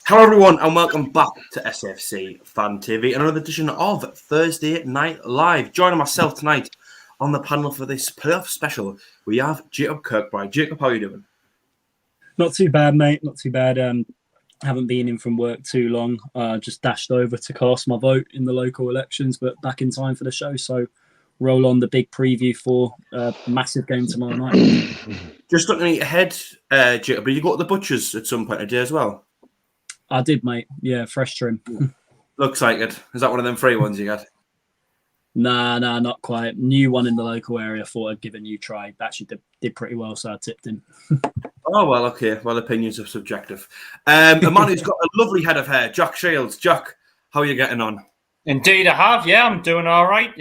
Hello everyone and welcome back to SAFC Fan TV, another edition of Thursday Night Live. Joining myself tonight on the panel for this playoff special, we have Jacob Kirkbride. Jacob, how are you doing? Not too bad, mate. Not too bad. Haven't been in from work too long. Just dashed over to cast my vote in the local elections, but back in time for the show. So roll on the big preview for a massive game tomorrow night. Just looking ahead, Jacob, did you go to the butcher's at some point today as well? I did, mate. Yeah, fresh trim. Looks like it. Is that one of them free ones you got? Nah, not quite. New one in the local area. Thought I'd give a new try. Actually did pretty well, so I tipped him. Oh, well, okay. Well, opinions are subjective. A man who's got a lovely head of hair, Jack Shields. Jack, how are you getting on? Indeed, I have. Yeah, I'm doing all right.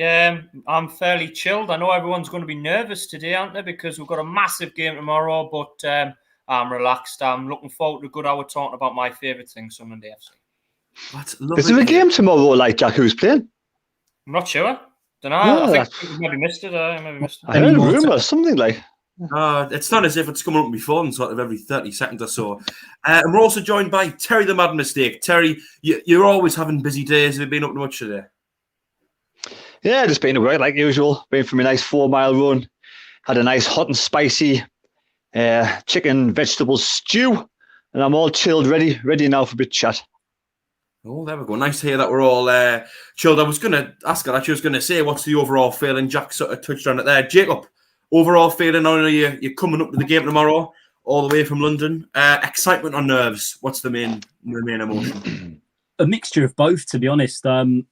I'm fairly chilled. I know everyone's going to be nervous today, aren't they? Because we've got a massive game tomorrow, but I'm relaxed. I'm looking forward to a good hour talking about my favourite thing, Sunderland FC. Is there a game tomorrow, like Jack? Who's playing? I'm not sure. Don't know. No, I think we maybe missed it. I heard a rumour, something like. It's not as if it's coming up on my phone sort of every 30 seconds or so. And we're also joined by Terry the Mad Mistake. Terry, you're always having busy days. Have you been up to much today? Yeah, just been away like usual. Been for my nice 4-mile run. Had a nice hot and spicy chicken vegetable stew. And I'm all chilled, ready now for a bit of chat. Oh, there we go. Nice to hear that we're all chilled. I was going to ask her, actually, I was going to say, what's the overall feeling? Jack sort of touched on it there. Jacob, overall feeling, I know you're coming up to the game tomorrow, all the way from London. Excitement or nerves? What's the main emotion? A mixture of both, to be honest. I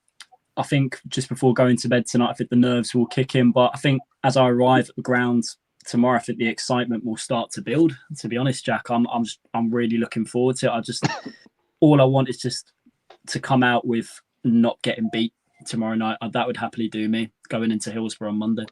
think just before going to bed tonight, I think the nerves will kick in. But I think as I arrive at the ground tomorrow, I think the excitement will start to build. To be honest, Jack, I'm really looking forward to it. All I want is just to come out with not getting beat tomorrow night. That would happily do me going into Hillsborough on Monday.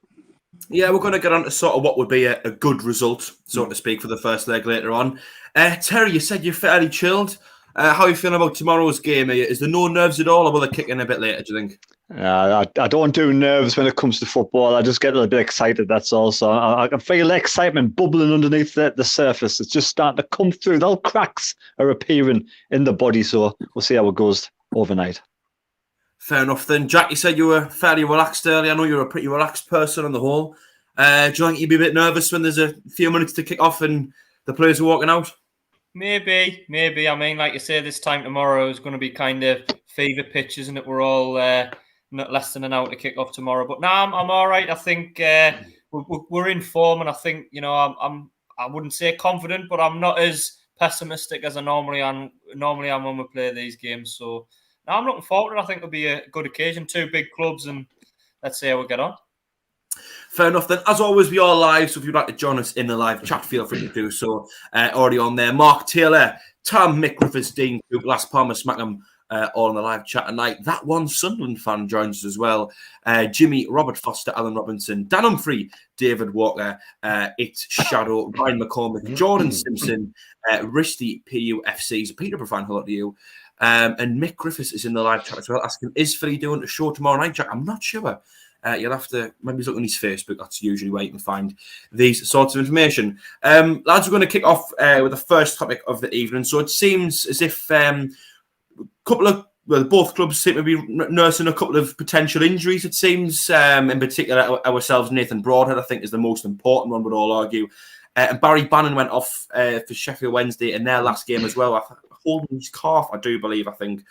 Yeah, we're going to get on to sort of what would be a good result, so to speak, for the first leg later on. Terry, you said you're fairly chilled. How are you feeling about tomorrow's game? Is there no nerves at all, or will it kick in a bit later, do you think? I don't do nerves when it comes to football. I just get a little bit excited, that's all. So I can feel the excitement bubbling underneath the surface. It's just starting to come through. Little cracks are appearing in the body, so we'll see how it goes overnight. Fair enough then. Jack, you said you were fairly relaxed earlier. I know you're a pretty relaxed person on the whole. Do you think you'd be a bit nervous when there's a few minutes to kick off and the players are walking out? Maybe. I mean, like you say, this time tomorrow is going to be kind of fever pitch, isn't it? We're all not less than an hour to kick off tomorrow. But no, I'm all right. I think we're in form, and I think, I wouldn't say confident, but I'm not as pessimistic as I normally am when we play these games. So no, I'm looking forward to it. I think it'll be a good occasion. 2 big clubs, and let's see how we get on. Fair enough then. As always, we are live, so if you'd like to join us in the live chat, feel free to do so. Already on there. Mark Taylor, Tam, Mick Griffiths, Dean Cook, Last Palmer, Smackham, all on the live chat tonight. That one Sunderland fan joins us as well. Jimmy, Robert Foster, Alan Robinson, Dan Humphrey, David Walker, It's Shadow, Ryan McCormick, Jordan Simpson, Risty PUFC's Peter Profan, hello to you. And Mick Griffiths is in the live chat as well, asking, is Philly doing a show tomorrow night, Jack? I'm not sure. You'll have to maybe look on his Facebook. That's usually where you can find these sorts of information. Lads, we're going to kick off with the first topic of the evening. So it seems as if both clubs seem to be nursing a couple of potential injuries, it seems. In particular, ourselves, Nathan Broadhead, I think, is the most important one, we'd all argue. And Barry Bannon went off for Sheffield Wednesday in their last game as well, holding his calf, I think.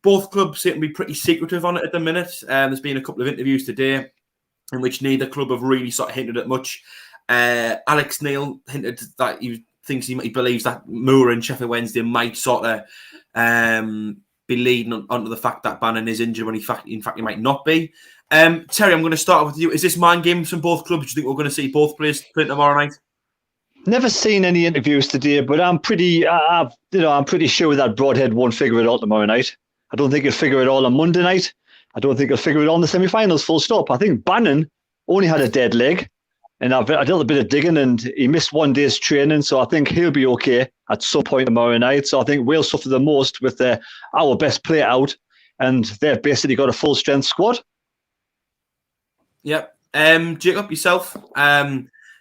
Both clubs seem to be pretty secretive on it at the minute. There's been a couple of interviews today in which neither club have really sort of hinted at much. Alex Neil hinted that he believes that Moore and Sheffield Wednesday might sort of be leading onto the fact that Bannon is injured when in fact he might not be. Terry, I'm going to start with you. Is this mind games from both clubs? Do you think we're going to see both players play tomorrow night? Never seen any interviews today, but I'm pretty sure that Broadhead won't figure it out tomorrow night. I don't think he'll figure it all on Monday night. I don't think he'll figure it out in the semi-finals, full stop. I think Bannon only had a dead leg, and I did a bit of digging, and he missed 1 day's training, so I think he'll be okay at some point tomorrow night. So I think we'll suffer the most with our best player out, and they've basically got a full-strength squad. Yep. Jacob, yourself,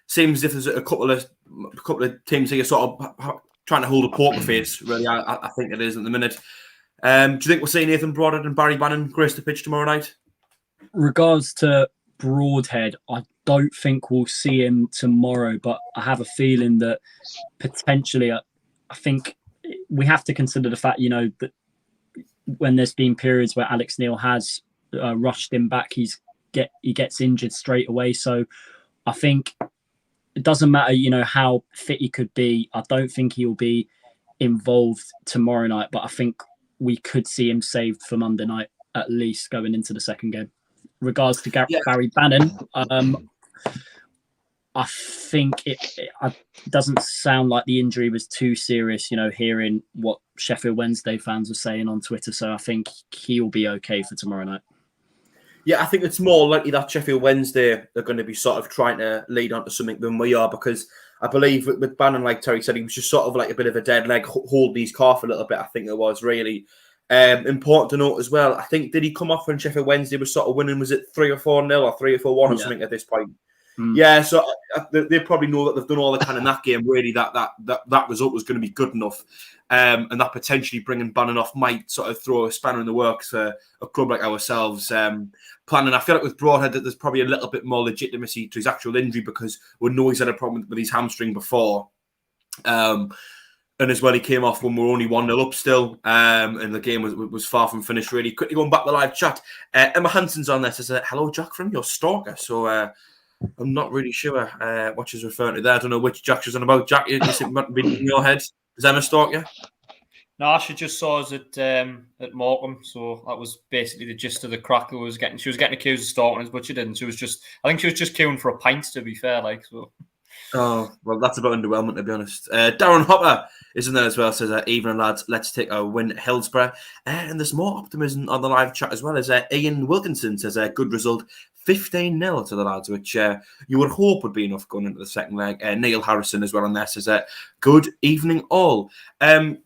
seems as if there's a couple of teams here sort of trying to hold a poker face, really. I think it is at the minute. Do you think we'll see Nathan Broadhead and Barry Bannon grace the pitch tomorrow night? Regards to Broadhead, I don't think we'll see him tomorrow, but I have a feeling that potentially, I think we have to consider the fact, that when there's been periods where Alex Neil has rushed him back, he gets injured straight away. So I think it doesn't matter, how fit he could be. I don't think he'll be involved tomorrow night, but I think we could see him saved for Monday night, at least going into the second game. Regards to Barry Bannon, I think it doesn't sound like the injury was too serious, hearing what Sheffield Wednesday fans are saying on Twitter. So I think he'll be okay for tomorrow night. Yeah, I think it's more likely that Sheffield Wednesday are going to be sort of trying to lead on to something than we are, because I believe with Bannon, like Terry said, he was just sort of like a bit of a dead leg, holding his calf a little bit. I think it was really important to note as well. I think, did he come off when Sheffield Wednesday was sort of winning? Was it 3 or 4-0 or 3 or 4-1 or something at this point? Yeah, so they probably know that they've done all they can in that game. Really, that result was going to be good enough, and that potentially bringing Bannon off might sort of throw a spanner in the works for a club like ourselves. Planning, I feel like with Broadhead that there's probably a little bit more legitimacy to his actual injury, because we know he's had a problem with his hamstring before, and as well he came off when we were only 1-0 up still, and the game was far from finished. Really quickly going back to the live chat, Emma Hanson's on there, says hello Jack from your stalker. So. I'm not really sure what she's referring to there. I don't know which Jack she's on about. Jack, you think might be in your head? Does Emma stalk you? No, she just saw us at Morecambe, so that was basically the gist of the crack. She was getting accused of stalking us, but she didn't. I think she was just queuing for a pint, to be fair. So. Oh, well, that's about underwhelming, to be honest. Darren Hopper is in there as well, says, evening, lads, let's take a win at Hillsborough. And there's more optimism on the live chat as well, as Ian Wilkinson says, a good result, 15-0 to the lads, which you would hope would be enough going into the second leg. Neil Harrison as well on there says, good evening all.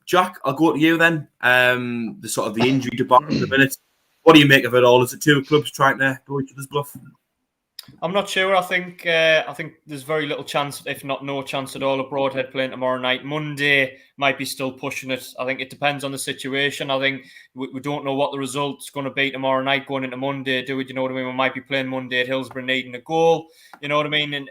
Jack, I'll go to you then. The sort of the injury debacle in a minute. What do you make of it all? Is it two clubs trying to blow each other's bluff? I'm not sure. I think there's very little chance, if not no chance at all, of Broadhead playing tomorrow night. Monday might be still pushing it. I think it depends on the situation. I think we don't know what the result's going to be tomorrow night going into Monday, do we? You know what I mean? We might be playing Monday at Hillsborough needing a goal. You know what I mean? And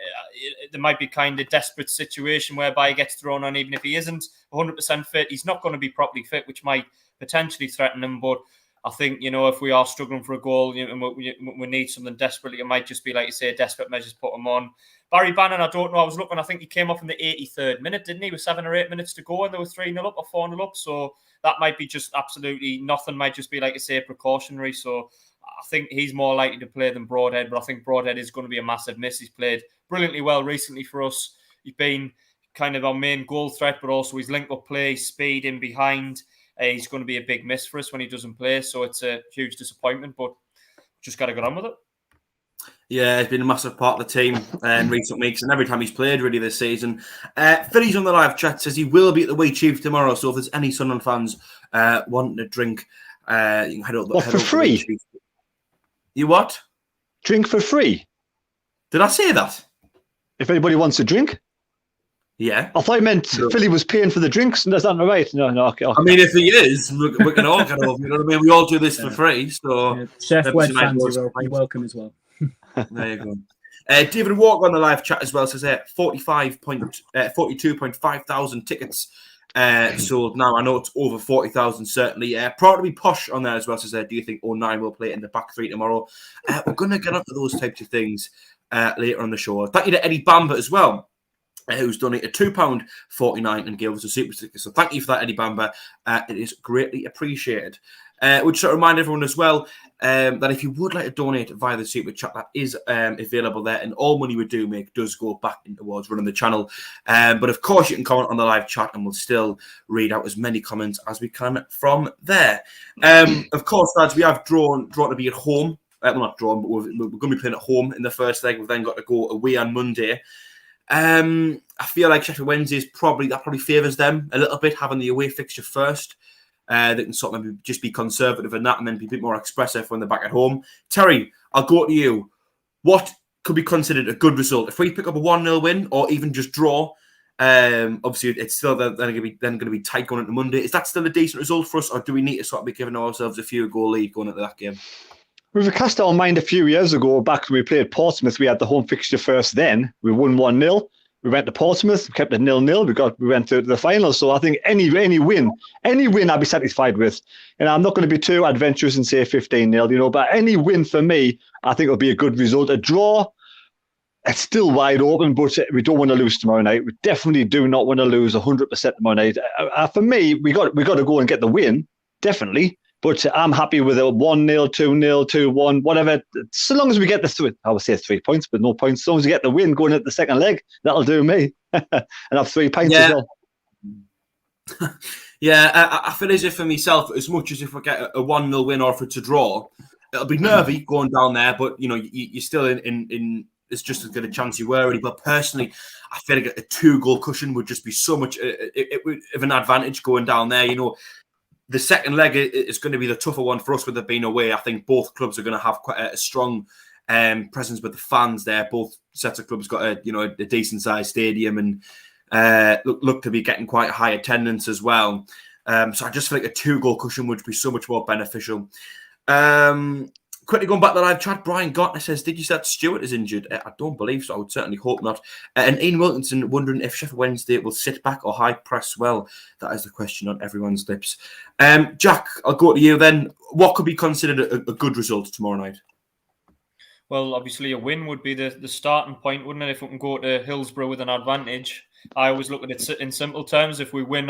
there might be kind of desperate situation whereby he gets thrown on even if he isn't 100% fit. He's not going to be properly fit, which might potentially threaten him. But I think, if we are struggling for a goal and we need something desperately, it might just be, like you say, desperate measures put him on. Barry Bannon, I don't know. I was looking, I think he came off in the 83rd minute, didn't he? With 7 or 8 minutes to go and they were 3-0 up or 4-0 up. So that might be just absolutely nothing. Might just be, like you say, precautionary. So I think he's more likely to play than Broadhead, but I think Broadhead is going to be a massive miss. He's played brilliantly well recently for us. He's been kind of our main goal threat, but also his link-up play, his speed in behind. He's going to be a big miss for us when he doesn't play, so it's a huge disappointment, but just got to get on with it. Yeah, he's been a massive part of the team in recent weeks, and every time he's played really this season. Philly's on the live chat, says he will be at the Wee Chief tomorrow, so if there's any Sunderland fans wanting to drink, you can head up. For free? You what? Drink for free? Did I say that? If anybody wants a drink? Yeah. I thought you meant Philly was paying for the drinks, and that's not right. No. Okay. I mean, if he is, we can all get over. You know what I mean? We all do this for free. So Chef Wed fans, you're welcome as well. There you go. David Walker on the live chat as well says 42.5 thousand tickets sold now. I know it's over 40,000 certainly. Proud to be Posh on there as well says, do you think 09 will play in the back three tomorrow? We're going to get onto those types of things later on the show. Thank you to Eddie Bamber as well, who's donated £2.49 and gave us a super sticker. So thank you for that, Eddie Bamber. It is greatly appreciated. Would sort of remind everyone as well that if you would like to donate via the super chat, that is available there, and all money we do make does go back in towards running the channel. But of course, you can comment on the live chat, and we'll still read out as many comments as we can from there. Of course, lads, we have drawn to be at home. Well, not drawn, but we're going to be playing at home in the first leg. We've then got to go away on Monday. I feel like Sheffield Wednesday probably favours them a little bit, having the away fixture first. They can sort of maybe just be conservative in that and then be a bit more expressive when they're back at home. Terry, I'll go to you. What could be considered a good result? If we pick up a 1-0 win or even just draw, Obviously, it's still then going to be tight going into Monday. Is that still a decent result for us, or do we need to sort of be giving ourselves a few goal lead going into that game? We've cast our mind a few years ago, back when we played Portsmouth. We had the home fixture first. Then we won 1-0. We went to Portsmouth, we kept it 0-0. We went to the final. So I think any win I'd be satisfied with. And I'm not going to be too adventurous and say 15-0, but any win for me, I think it'll be a good result. A draw, it's still wide open, but we don't want to lose tomorrow night. We definitely do not want to lose 100% tomorrow night. For me, we got to go and get the win, definitely. But I'm happy with a 1-0, 2-0, 2-1, whatever. So long as we get the 3 points, but no points. As long as we get the win going at the second leg, that'll do me. And have 3 pints as well. Yeah, I feel as if for myself, as much as if we get a 1-0 win or if it's a draw, it'll be nervy going down there, but you're still in it's just as good a chance you were already. But personally, I feel like a 2-goal cushion would just be so much of an advantage going down there. The second leg is going to be the tougher one for us with it being away. I think both clubs are going to have quite a strong presence with the fans there. Both sets of clubs got a decent sized stadium and look to be getting quite high attendance as well. So I just feel like a 2-goal cushion would be so much more beneficial. Quickly going back to the live chat, Brian Gartner says, did you say that Stewart is injured? I don't believe so. I would certainly hope not. And Ian Wilkinson wondering if Sheffield Wednesday will sit back or high press well. That is the question on everyone's lips. Jack, I'll go to you then. What could be considered a good result tomorrow night? Well, obviously a win would be the starting point, wouldn't it? If we can go to Hillsborough with an advantage. I always look at it in simple terms. If we win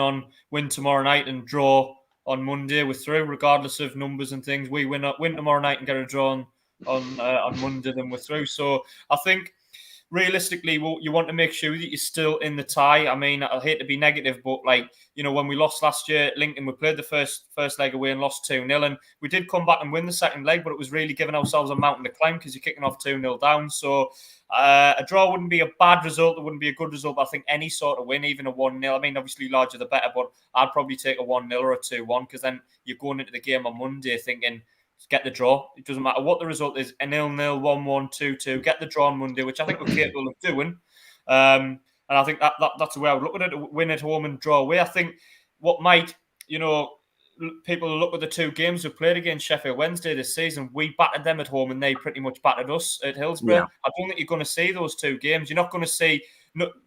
tomorrow night and draw on Monday, we're through, regardless of numbers and things. We win tomorrow night and get a draw on Monday, then we're through. So I think realistically, you want to make sure that you're still in the tie. I mean, I hate to be negative, but when we lost last year at Lincoln, we played the first leg away and lost 2-0, and we did come back and win the second leg, but it was really giving ourselves a mountain to climb because you're kicking off 2-0 down. So a draw wouldn't be a bad result. It wouldn't be a good result, but I think any sort of win, even a 1-0, I mean, obviously larger the better, but I'd probably take a 1-0 or a 2-1 because then you're going into the game on Monday thinking, get the draw. It doesn't matter what the result is, a 0-0, 1-1, 2-2, get the draw on Monday, which I think we're capable of doing. And I think that's the way I would look at it, win at home and draw away. I think what might, people look at the 2 games we played against Sheffield Wednesday this season. We battered them at home and they pretty much battered us at Hillsborough. Yeah. I don't think you're going to see those 2 games. You're not going to see,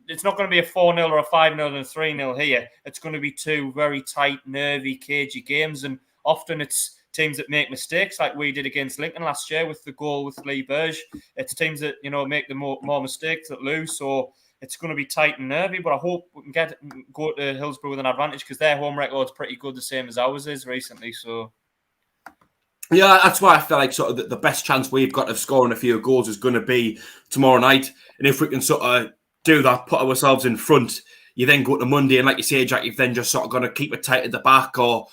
it's not going to be a 4-0 or a 5-0 and a 3-0 here. It's going to be 2 very tight, nervy, cagey games. And often it's teams that make mistakes like we did against Lincoln last year with the goal with Lee Burge. It's teams that, make the more mistakes that lose. So it's going to be tight and nervy, but I hope we can go to Hillsborough with an advantage because their home record's pretty good, the same as ours is recently. So yeah, that's why I feel like sort of the best chance we've got of scoring a few goals is going to be tomorrow night. And if we can sort of do that, put ourselves in front, you then go to Monday, and like you say, Jack, you've then just sort of got to keep it tight at the back, or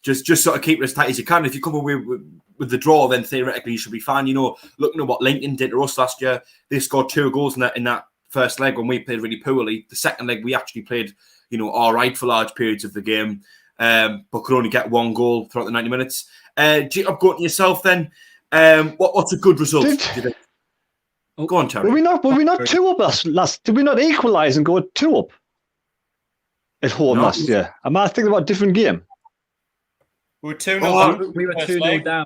just sort of keep it as tight as you can. If you come away with the draw, then theoretically you should be fine. Looking at what Lincoln did to us last year, they scored 2 goals in that first leg when we played really poorly. The second leg we actually played, all right for large periods of the game, but could only get 1 goal throughout the 90 minutes. I'm going to yourself then. What's a good result? Do you think? Go on, Terry. Were we not 2 up last? Did we not equalise and go 2 up at home last year? Am I thinking about a different game? We were 2-0 down. We were 2-0 down.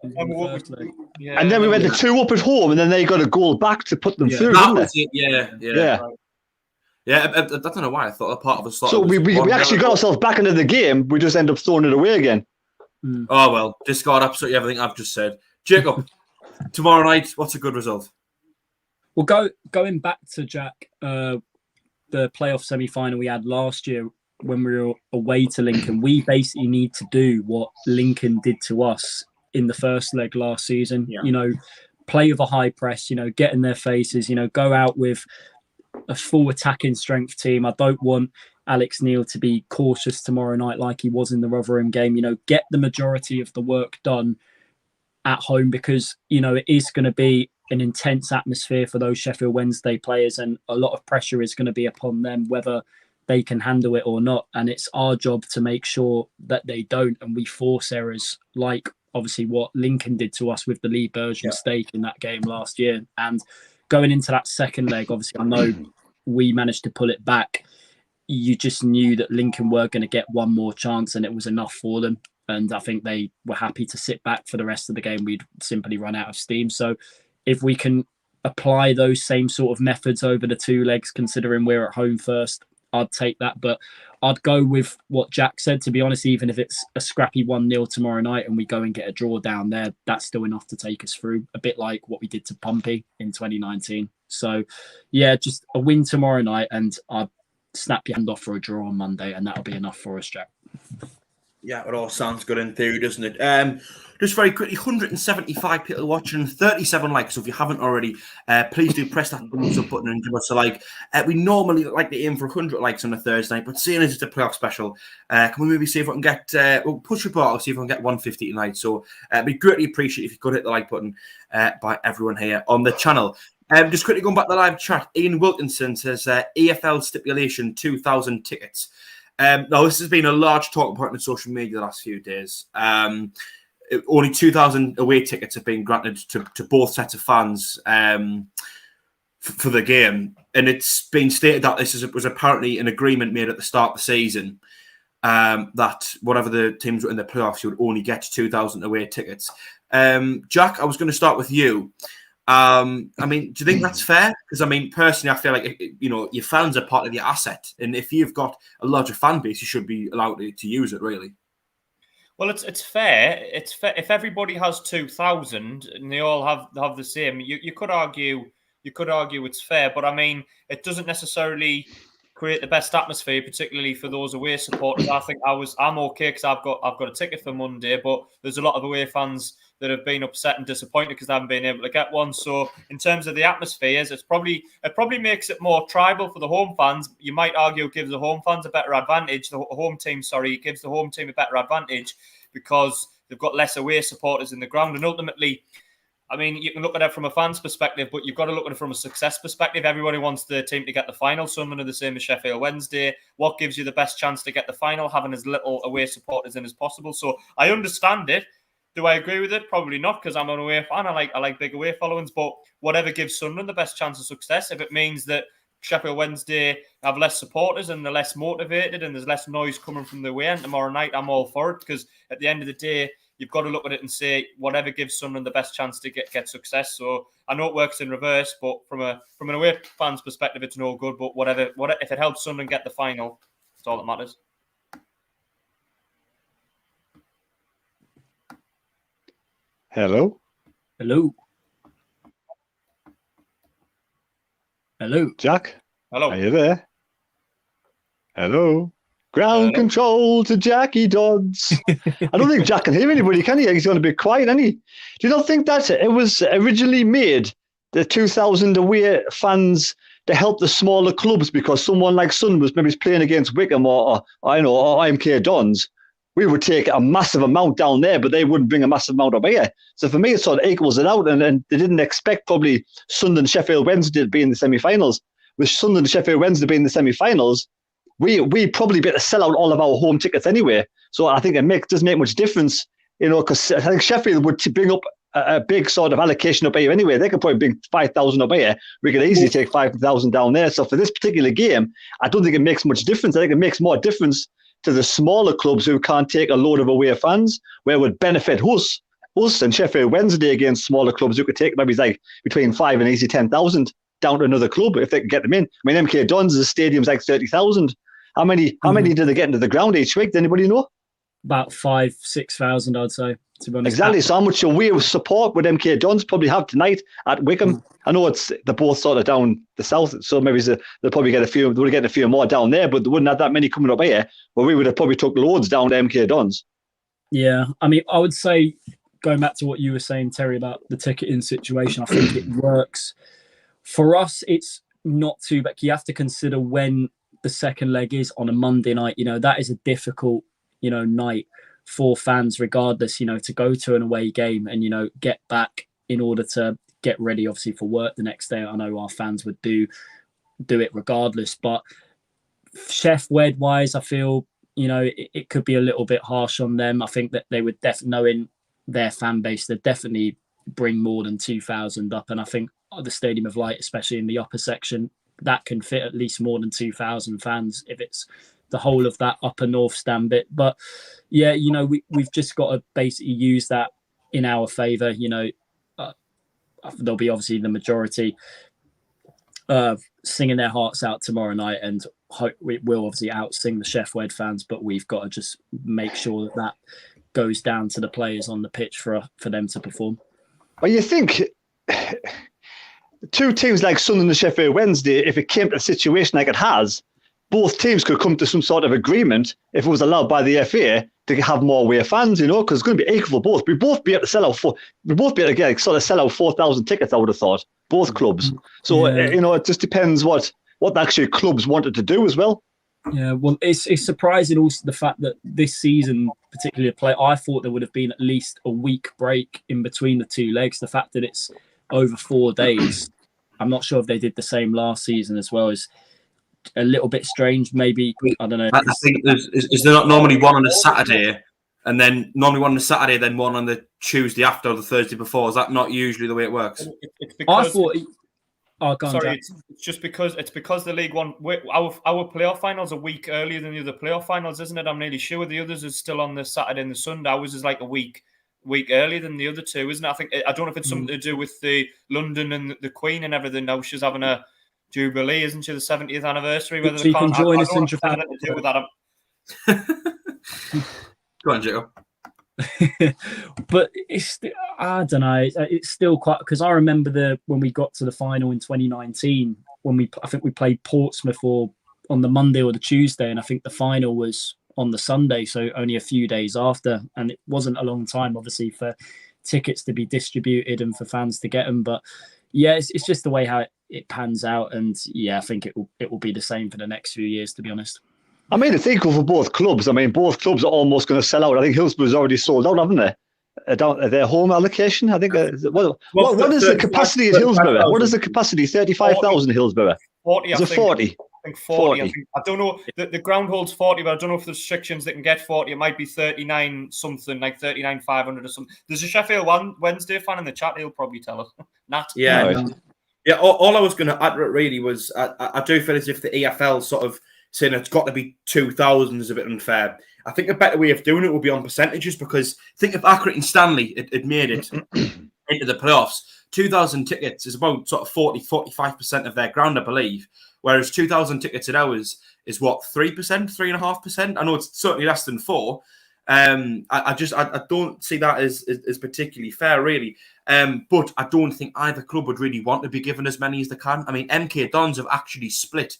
And then we went to 2 up at home, and then they got a goal back to put them through. That was it. Yeah. I don't know why I thought that part of us. So we actually got ourselves back into the game. We just end up throwing it away again. Oh well, discard absolutely everything I've just said. Jacob, tomorrow night, what's a good result? Well, going back to Jack, the playoff semi-final we had last year when we were away to Lincoln, we basically need to do what Lincoln did to us in the first leg last season. Yeah. Play with a high press, get in their faces, go out with a full attacking strength team. I don't want Alex Neil to be cautious tomorrow night like he was in the Rotherham game. Get the majority of the work done at home because, it is going to be an intense atmosphere for those Sheffield Wednesday players, and a lot of pressure is going to be upon them whether they can handle it or not. And it's our job to make sure that they don't, and we force errors like obviously what Lincoln did to us with the Lee Burge mistake in that game last year. And going into that second leg, obviously I know we managed to pull it back, you just knew that Lincoln were going to get one more chance and it was enough for them. And I think they were happy to sit back for the rest of the game. We'd simply run out of steam. So if we can apply those same sort of methods over the 2 legs, considering we're at home first, I'd take that. But I'd go with what Jack said, to be honest. Even if it's a scrappy 1-0 tomorrow night and we go and get a draw down there, that's still enough to take us through, a bit like what we did to Pompey in 2019. So yeah, just a win tomorrow night and I'd snap your hand off for a draw on Monday, and that'll be enough for us, Jack. Yeah, it all sounds good in theory, doesn't it? Just very quickly, 175 people watching, 37 likes. So if you haven't already, please do press that thumbs up button and give us a like. We normally like to aim for 100 likes on a Thursday night, but seeing as it's a playoff special, can we maybe see if we can get, we'll push a bar, see if we can get 150 tonight. So it'd be greatly appreciated if you could hit the like button by everyone here on the channel. Just quickly going back to the live chat, Ian Wilkinson says EFL stipulation 2,000 tickets. Now, this has been a large talking point on social media the last few days. Only 2,000 away tickets have been granted to both sets of fans for the game. And it's been stated that this was apparently an agreement made at the start of the season that whatever the teams were in the playoffs, you would only get 2,000 away tickets. Jack, I was going to start with you. I mean, do you think that's fair? Because I mean, personally, I feel like your fans are part of your asset, and if you've got a larger fan base, you should be allowed to use it. Really. Well, it's fair. It's fair if everybody has 2,000 and they all have the same. You could argue it's fair, but I mean, it doesn't necessarily create the best atmosphere, particularly for those away supporters. I think I'm okay because I've got a ticket for Monday, but there's a lot of away fans that have been upset and disappointed because they haven't been able to get one. So in terms of the atmospheres, it probably makes it more tribal for the home fans. You might argue it gives the home fans a better advantage. It gives the home team a better advantage because they've got less away supporters in the ground. And ultimately, I mean, you can look at it from a fan's perspective, but you've got to look at it from a success perspective. Everybody wants the team to get the final. Sunderland are the same as Sheffield Wednesday. What gives you the best chance to get the final? Having as little away supporters in as possible. So I understand it. Do I agree with it? Probably not, because I'm an away fan. I like big away followings, but whatever gives Sunderland the best chance of success, if it means that Sheffield Wednesday have less supporters and they're less motivated and there's less noise coming from the away end tomorrow night, I'm all for it, because at the end of the day, you've got to look at it and say whatever gives Sunderland the best chance to get success. So I know it works in reverse, but from an away fan's perspective, it's no good. But whatever if it helps Sunderland get the final, that's all that matters. Hello. Jack. Hello. Are you there? Hello. Ground control to Jackie Dodds. I don't think Jack can hear anybody, can he? He's going to be quiet, isn't he? Do you not think that it was originally made, the 2,000 away fans, to help the smaller clubs, because someone like Sun was maybe playing against Wickham or IMK Dons? We would take a massive amount down there, but they wouldn't bring a massive amount up here. So for me, it sort of equals it out. And they didn't expect probably Sunderland Sheffield Wednesday to be in the semi-finals. With Sunderland Sheffield Wednesday being in the semi-finals, we probably better sell out all of our home tickets anyway. So I think it doesn't make much difference, because I think Sheffield would bring up a big sort of allocation up here anyway. They could probably bring 5,000 up here. We could easily take 5,000 down there. So for this particular game, I don't think it makes much difference. I think it makes more difference to the smaller clubs who can't take a load of away fans, where it would benefit us and Sheffield Wednesday against smaller clubs who could take maybe like between 5 and easy 10,000 down to another club if they can get them in. I mean, MK Dons' stadium's like 30,000. How many do they get into the ground each week? Does anybody know? About 5,000-6,000, I'd say, to be honest. Exactly. So how much away support would MK Dons probably have tonight at Wickham? I know they're both sort of down the south, so maybe they'll probably get a few more down there, but they wouldn't have that many coming up here. Well, we would have probably took loads down to MK Dons. Yeah, I mean, I would say, going back to what you were saying, Terry, about the ticketing situation, I think it works. For us, it's not too bad. You have to consider when the second leg is on a Monday night. That is a difficult, night for fans, regardless, to go to an away game and, get back in order to get ready, obviously, for work the next day. I know our fans would do it regardless, but Chef Wed wise, I feel, it could be a little bit harsh on them. I think that they would definitely, knowing their fan base, they'd definitely bring more than 2,000 up. And I think the Stadium of Light, especially in the upper section, that can fit at least more than 2,000 fans if it's the whole of that upper north stand bit. But yeah, you know, we've just got to basically use that in our favour. You know, there'll be obviously the majority singing their hearts out tomorrow night, and we will obviously out-sing the Sheffield Wed fans, but we've got to just make sure that goes down to the players on the pitch for them to perform. Well, you think two teams like Sunderland and Sheffield Wednesday, if it came to a situation like it has, both teams could come to some sort of agreement if it was allowed by the FA to have more away fans, you know, because it's going to be equal for both. We'd both be able to sell out sell out 4,000 tickets, I would have thought, both clubs. So, you know, it just depends what actually clubs wanted to do as well. Yeah, well, it's surprising also the fact that this season, particularly I thought there would have been at least a week break in between the two legs. The fact that it's over 4 days, I'm not sure if they did the same last season as well, is a little bit strange. Maybe, I don't know. I think is there not normally one on a Saturday, and then normally one on a Saturday, then one on the Tuesday after or the Thursday before? Is that not usually the way it works? It's because, I thought. It's just because the League One, our playoff finals a week earlier than the other playoff finals, isn't it? I'm nearly sure the others is still on the Saturday and the Sunday. Ours is like a week earlier than the other two, isn't it? I don't know if it's something to do with the London and the Queen and everything. Now she's having a Jubilee, isn't she? The 70th anniversary. Whether she can join us in Japan. To do with that. Go on, Joe. But I don't know. It's still quite, because I remember when we got to the final in 2019 when I think we played Portsmouth on the Monday or the Tuesday, and I think the final was on the Sunday, so only a few days after, and it wasn't a long time, obviously, for tickets to be distributed and for fans to get them. But yeah, it's just the way how it pans out, and yeah, I think it will be the same for the next few years, to be honest. I mean, it's equal for both clubs. I mean, both clubs are almost going to sell out. I think Hillsborough's already sold out, haven't they? Down at their home allocation, I think. What is the capacity at Hillsborough? What is the capacity? 35,000 Hillsborough. 40. Is it 40? I think 40. I don't know. The ground holds 40, but I don't know if there's restrictions that can get 40. It might be 39 something, like 39,500 or something. There's a Sheffield Wednesday fan in the chat. He'll probably tell us. Nat. Yeah. Right. Yeah. All I was going to add really was I do feel as if the EFL sort of saying it's got to be 2,000 is a bit unfair. I think a better way of doing it would be on percentages, because think if Accrington and Stanley had made it into the playoffs, 2,000 tickets is about sort of 45% of their ground, I believe, whereas 2,000 tickets at ours is what, 3%, 3.5%? I know it's certainly less than 4%. I don't see that as particularly fair, really. But I don't think either club would really want to be given as many as they can. I mean, MK Dons have actually split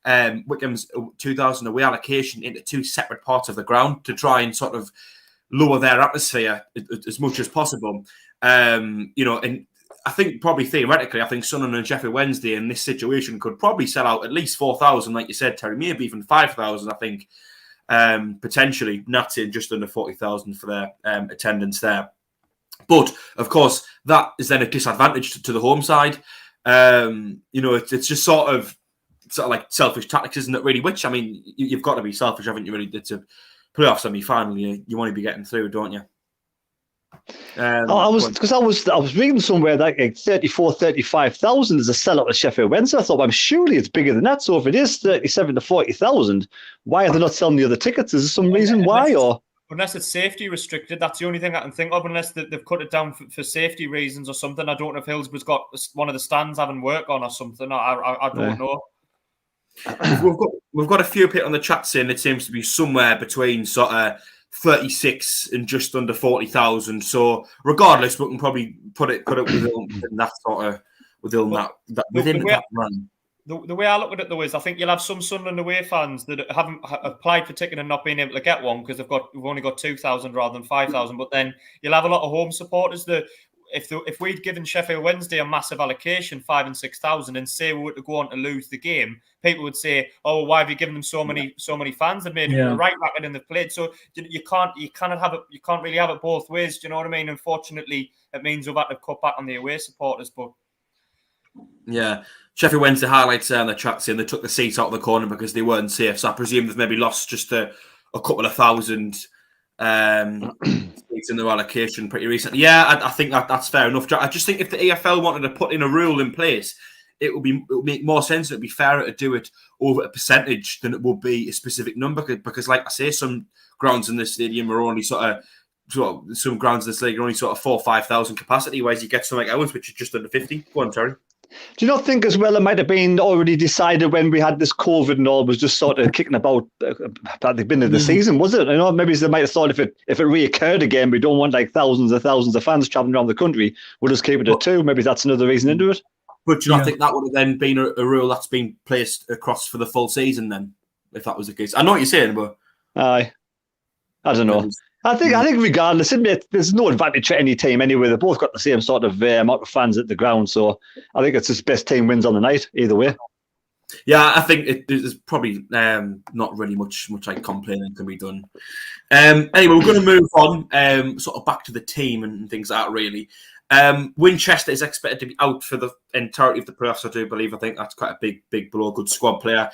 Wickham's 2,000 away allocation into two separate parts of the ground to try and sort of lower their atmosphere as much as possible. You know, and I think probably theoretically, I think Sunderland and Sheffield Wednesday in this situation could probably sell out at least 4,000, like you said, Terry, maybe even 5,000, I think, potentially. Nats in just under 40,000 for their attendance there. But, of course, that is then a disadvantage to the home side. You know, it's just sort of like selfish tactics, isn't it, really? Which, I mean, you've got to be selfish, haven't you, really? It's a playoff semi-final. You want to be getting through, don't you? I was reading somewhere that like 35,000 is a sellout at Sheffield Wednesday. I thought, well, surely it's bigger than that. So if it is 37 to 40,000, why are they not selling the other tickets? Is there some reason why? Or unless it's safety restricted, that's the only thing I can think of. Unless they've cut it down for safety reasons or something. I don't know if Hillsborough's got one of the stands having work on or something. I don't know. We've got a few people on the chat saying it seems to be somewhere between sort of 36 and just under 40,000. So regardless, we can probably put it within that sort of within that run. The way I look at it, though, is I think you'll have some Sunderland away fans that haven't applied for ticket and not been able to get one because we've only got 2,000 rather than 5,000. But then you'll have a lot of home supporters that if we'd given Sheffield Wednesday a massive allocation, 5,000 and 6,000, and say we were to go on to lose the game, people would say, "Oh, why have you given them so many fans? They've made it the right racket and they've played." So you can't really have it both ways. Do you know what I mean? Unfortunately, it means we've had to cut back on the away supporters. But yeah, Sheffield Wednesday highlights there in the chat saying they took the seats out of the corner because they weren't safe. So I presume they've maybe lost just a couple of thousand seats in their allocation pretty recently. Yeah, I think that's fair enough. I just think if the EFL wanted to put in a rule in place it would make more sense. It'd be fairer to do it over a percentage than it would be a specific number. Because, like I say, some grounds in this stadium are only some grounds in this league are only sort of 4,000 or 5,000 capacity, whereas you get something like ours, which is just under 50. Go on, Terry. Do you not think as well it might have been already decided when we had this COVID and all was just sort of kicking about at the beginning of the season, was it? Maybe they might have thought if it reoccurred again, we don't want like thousands of fans travelling around the country. We'll just keep it at 2. Maybe that's another reason into it. But do you not think that would have then been a rule that's been placed across for the full season then, if that was the case? I know what you're saying, but... Aye. I don't know. I think regardless, there's no advantage to any team anyway. They've both got the same sort of amount of fans at the ground, so I think it's just best team wins on the night either way. Yeah, I think there's probably not really much like complaining can be done. Anyway, we're going to move on, sort of back to the team and things like that. Really, Winchester is expected to be out for the entirety of the playoffs. I do believe. I think that's quite a big blow. Good squad player.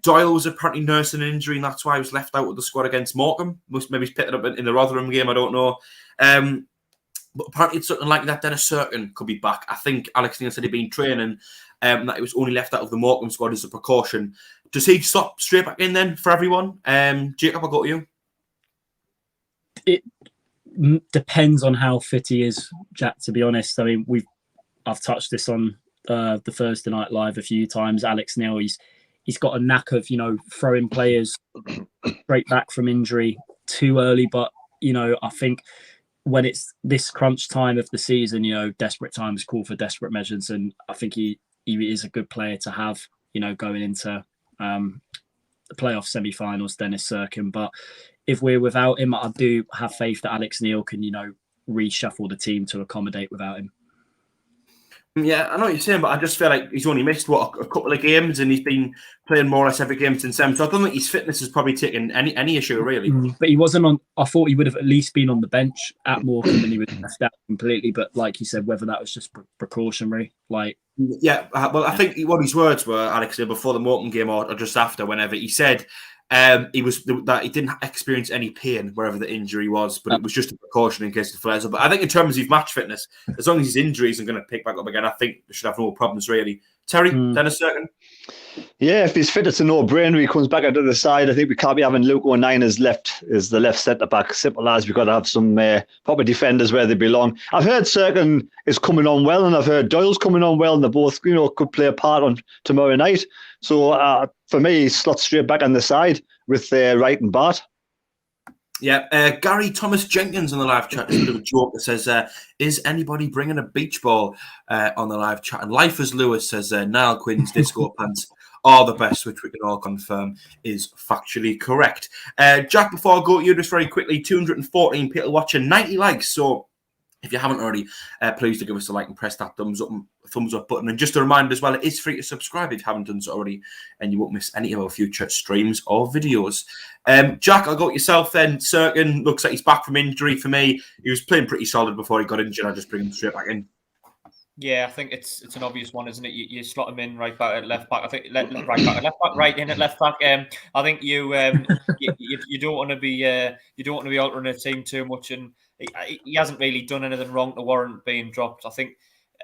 Doyle was apparently nursing an injury, and that's why he was left out with the squad against Morecambe. Maybe he's picked it up in the Rotherham game. I don't know. But apparently it's something like that. Dennis Serkin could be back. I think Alex Neil said he'd been training. That he was only left out of the Morecambe squad as a precaution. Does he stop straight back in then for everyone? Jacob, I'll go to you. It depends on how fit he is, Jack, to be honest. I mean, I've touched this on the Thursday Night Live a few times. Alex Neil, he's got a knack of, throwing players straight back from injury too early. But, I think when it's this crunch time of the season, desperate times call for desperate measures. And I think he is a good player to have, going into the playoff semi-finals, Dennis Serkin. But if we're without him, I do have faith that Alex Neil can, reshuffle the team to accommodate without him. Yeah, I know what you're saying, but I just feel like he's only missed, a couple of games, and he's been playing more or less every game since then. So I don't think his fitness has probably taken any issue, really. But he wasn't on... I thought he would have at least been on the bench at Morecambe and he was left out completely. But like you said, whether that was just precautionary, Yeah, well, I think what his words were, Alex, before the Morecambe game or just after, whenever he said... he didn't experience any pain wherever the injury was, but it was just a precaution in case it flares up. But I think in terms of match fitness, as long as his injuries are going to pick back up again, I think they should have no problems really. Terry, Dennis Serkin? Yeah, if he's fit, it's a no-brainer. He comes back out to the side. I think we can't be having Luke O'Nien as the left centre-back. Simple as we've got to have some proper defenders where they belong. I've heard Serkin is coming on well, and I've heard Doyle's coming on well, and they both, could play a part on tomorrow night. So for me, he slots straight back on the side with Wright and Bart. Yeah, Gary Thomas Jenkins on the live chat. There's a bit of a joke that says, is anybody bringing a beach ball on the live chat? And Life as Lewis says, Niall Quinn's disco pants are the best, which we can all confirm is factually correct. Jack, before I go to you, just very quickly, 214 people watching, 90 likes. So if you haven't already, please do give us a like and press that thumbs up button. And just a reminder as well, it is free to subscribe if you haven't done so already, and you won't miss any of our future streams or videos. Jack, I'll go with yourself then. Serkin looks like he's back from injury for me. He was playing pretty solid before he got injured. I'll just bring him straight back in. Yeah, I think it's an obvious one, isn't it? You slot him in right back at left back. I think right back at left back, right in at left back. I think you don't want to be altering a team too much, and he hasn't really done anything wrong to warrant being dropped. I think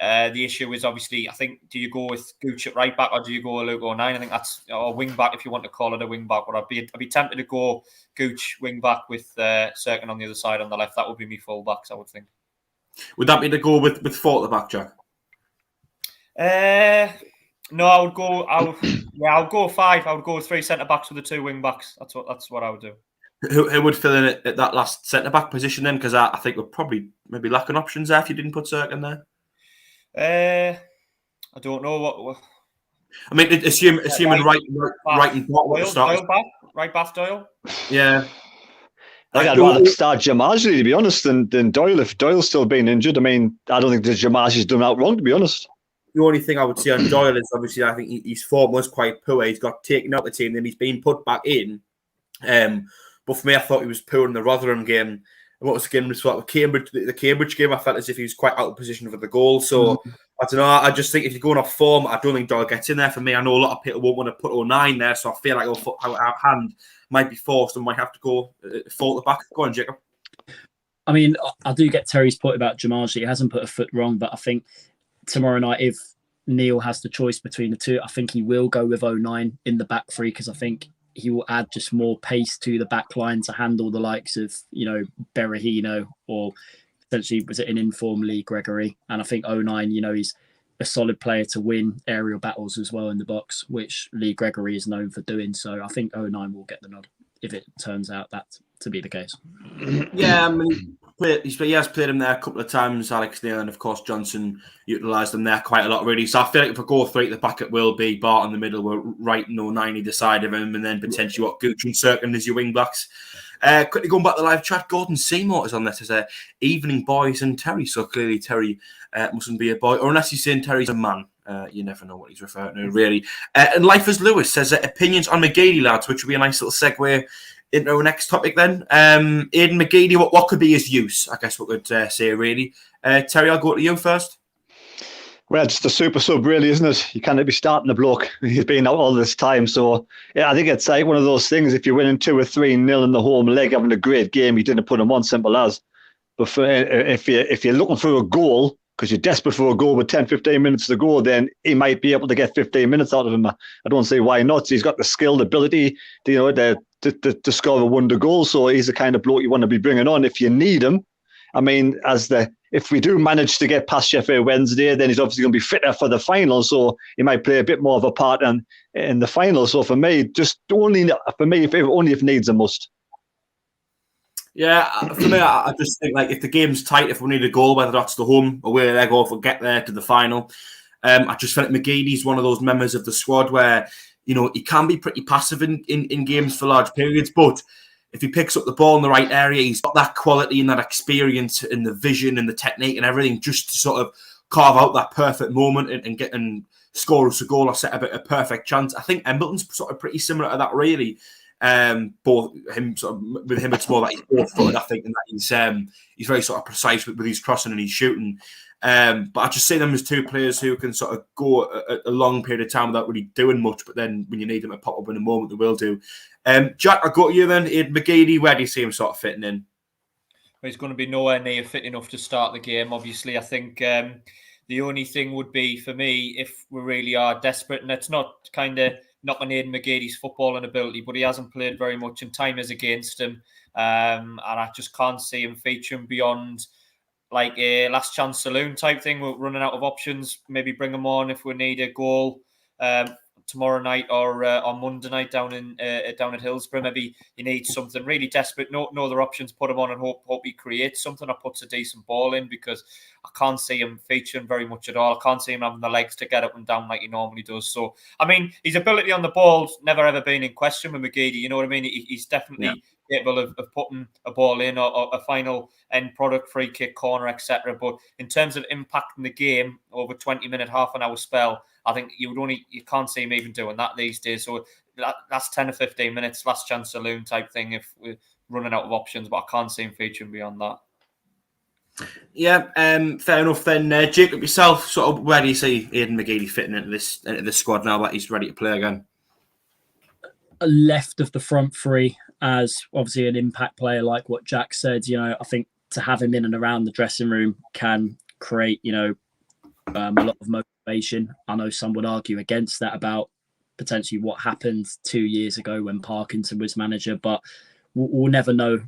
the issue is obviously, I think, do you go with Gooch at right back or do you go with Luke O'Nien? I think that's a wing back if you want to call it a wing back. But I'd be tempted to go Gooch wing back with Serkin on the other side on the left. That would be me full backs, I would think. Would that be the goal with 4 at the back, Jack? No, I'll go 5. I would go 3 centre backs with the 2 wing backs. That's what I would do. Who would fill in at that last centre back position then? Because I think we're probably maybe lacking options there if you didn't put Serkin there. I don't know what. I mean, assuming right and Doyle back, right back Doyle. Yeah. I'd rather start Jamaji, to be honest, than Doyle. If Doyle's still being injured, I mean, I don't think Jamaji's done out wrong, to be honest. The only thing I would say on Doyle is obviously I think his form was quite poor. He's got taken out of the team, then he's been put back in. But for me, I thought he was poor in the Rotherham game. And what was the game? The Cambridge game, I felt as if he was quite out of position for the goal. So I don't know. I just think if you're going off form, I don't think Doyle gets in there for me. I know a lot of people won't want to put O'Nien there, so I feel like our hand might be forced and might have to go 4 at the back. Go on, Jacob. I mean, I do get Terry's point about Jamaji. He hasn't put a foot wrong, but I think tomorrow night, if Neil has the choice between the two, I think he will go with 09 in the back three, because I think he will add just more pace to the back line to handle the likes of, Berahino, or potentially, was it an informally Gregory? And I think 09, he's a solid player to win aerial battles as well in the box, which Lee Gregory is known for doing. So I think 09 will get the nod if it turns out that to be the case. Yeah, I mean, he has played him there a couple of times, Alex Neil, and of course Johnson utilised them there quite a lot, really. So I feel like if I go 3 at the back, it will be Bart in the middle, we're right 09 either side of him, and then potentially Gooch and Cirkin as your wing backs. Quickly going back to the live chat, Gordon Seymour is on this as evening boys and Terry. So clearly Terry mustn't be a boy, or unless he's saying Terry's a man. You never know what he's referring to, really. And Life as Lewis says opinions on McGeady, lads, which would be a nice little segue into our next topic then. Aidan McGeady, what could be his use? I guess what we'd say, really. Terry, I'll go to you first. Well, it's the super sub, really, isn't it? You can't be starting the bloke. He's been out all this time. So, yeah, I think it's like one of those things. If you're winning 2 or 3-0 in the home leg, having a great game, you didn't put him on, simple as. But if you're looking for a goal, because you're desperate for a goal with 10, 15 minutes to go, then he might be able to get 15 minutes out of him. I don't see why not. He's got the skill, the ability, to score a wonder goal. So he's the kind of bloke you want to be bringing on if you need him. I mean, if we do manage to get past Sheffield Wednesday, then he's obviously going to be fitter for the final. So he might play a bit more of a part in the final. So for me, if needs a must. Yeah, for me, I just think like if the game's tight, if we need a goal, whether that's the home or where they go, if we get there to the final, I just feel like McGeady's one of those members of the squad where, he can be pretty passive in games for large periods, but if he picks up the ball in the right area, he's got that quality and that experience and the vision and the technique and everything just to sort of carve out that perfect moment and score us a goal or set a perfect chance. I think Embleton's sort of pretty similar to that, really. Both him with him, it's more that he's both-footed, I think, and that he's very sort of precise with his crossing and his shooting. But I just see them as two players who can sort of go a long period of time without really doing much, but then when you need them to pop up in a moment, they will do. Jack, I'll go to you then. McGeady, where do you see him sort of fitting in? Well, he's going to be nowhere near fit enough to start the game, obviously. I think the only thing would be, for me, if we really are desperate, and it's not kind of knocking Aidan McGeady's footballing ability, but he hasn't played very much and time is against him. And I just can't see him featuring beyond like a last chance saloon type thing. We're running out of options. Maybe bring him on if we need a goal tomorrow night or on Monday night down at Hillsborough. Maybe he needs something really desperate. No other options. Put him on and hope he creates something or puts a decent ball in, because I can't see him featuring very much at all. I can't see him having the legs to get up and down like he normally does. So, I mean, his ability on the ball's never ever been in question with McGeady. You know what I mean? He's definitely capable of putting a ball in or a final end product, free kick, corner, etc. But in terms of impacting the game over 20-minute, half an hour spell, I think you can't see him even doing that these days. So that's 10 or 15 minutes, last chance saloon type thing if we're running out of options, but I can't see him featuring beyond that. Yeah, fair enough then. Jacob, yourself, sort of where do you see Aidan McGeady fitting into this squad now that he's ready to play again? Left of the front three as obviously an impact player, like what Jack said. I think to have him in and around the dressing room can create, a lot of motivation. I know some would argue against that about potentially what happened 2 years ago when Parkinson was manager, but we'll never know.